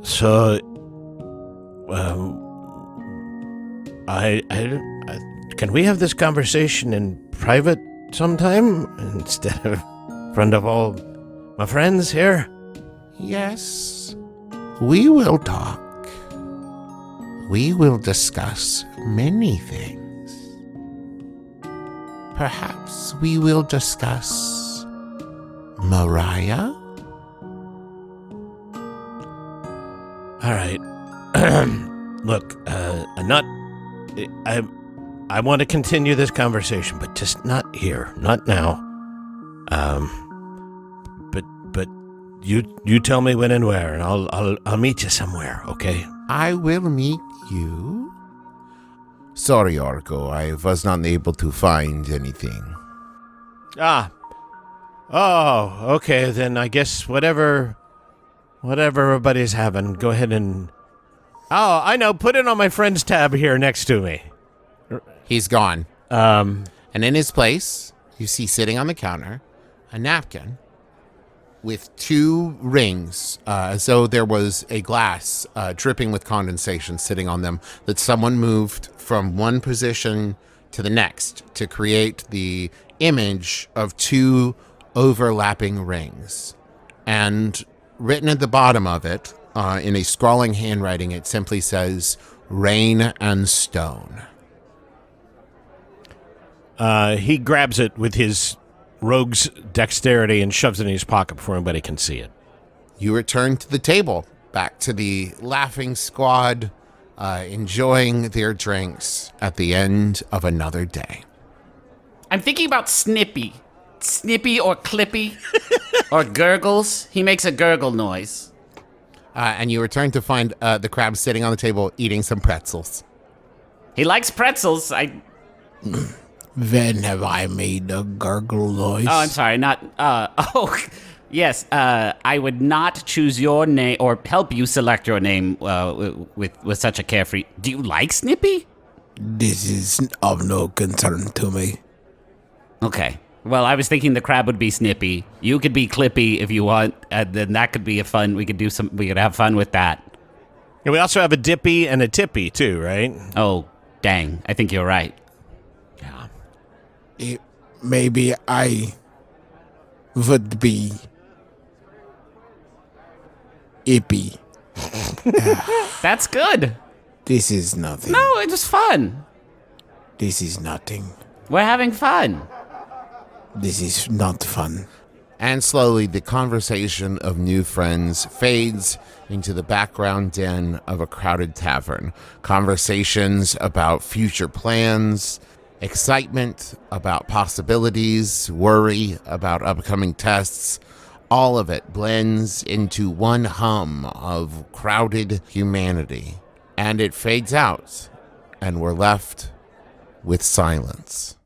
Speaker 2: So, I can we have this conversation in private sometime instead of in front of all my friends here?
Speaker 1: Yes, we will talk. We will discuss many things. Perhaps we will discuss Mariah?
Speaker 2: All right. Look, I want to continue this conversation, but just not here, not now. But you tell me when and where, and I'll meet you somewhere, okay?
Speaker 1: I will meet you. Sorry, Argo, I was not able to find anything.
Speaker 2: Oh, okay, then I guess whatever everybody's having, go ahead and... Oh, I know, put it on my friends tab here next to me.
Speaker 1: He's gone. And in his place, you see sitting on the counter a napkin with 2 rings, as though there was a glass dripping with condensation sitting on them that someone moved from one position to the next to create the image of 2 overlapping rings. And written at the bottom of it, in a scrawling handwriting, it simply says, Rain and Stone.
Speaker 2: He grabs it with his rogue's dexterity and shoves it in his pocket before anybody can see it.
Speaker 1: You return to the table, back to the laughing squad, enjoying their drinks at the end of another day.
Speaker 3: I'm thinking about Snippy. Snippy or Clippy or Gurgles. He makes a gurgle noise.
Speaker 1: And you return to find the crab sitting on the table eating some pretzels.
Speaker 3: He likes pretzels.
Speaker 5: Then have I made a gargle noise?
Speaker 3: Oh, I'm sorry. Not. Yes. I would not choose your name or help you select your name with such a carefree. Do you like Snippy?
Speaker 5: This is of no concern to me.
Speaker 3: Okay. Well, I was thinking the crab would be Snippy. You could be Clippy if you want. Then that could be fun. We could have fun with that.
Speaker 2: And we also have a Dippy and a Tippy too, right?
Speaker 3: Oh, dang! I think you're right.
Speaker 2: Yeah.
Speaker 5: Maybe I would be Ippy.
Speaker 3: That's good.
Speaker 5: This is nothing.
Speaker 3: No, it's just fun.
Speaker 5: This is nothing.
Speaker 3: We're having fun.
Speaker 5: This is not fun.
Speaker 1: And slowly, the conversation of new friends fades into the background din of a crowded tavern. Conversations about future plans, excitement about possibilities, worry about upcoming tests. All of it blends into one hum of crowded humanity. And it fades out, and we're left with silence.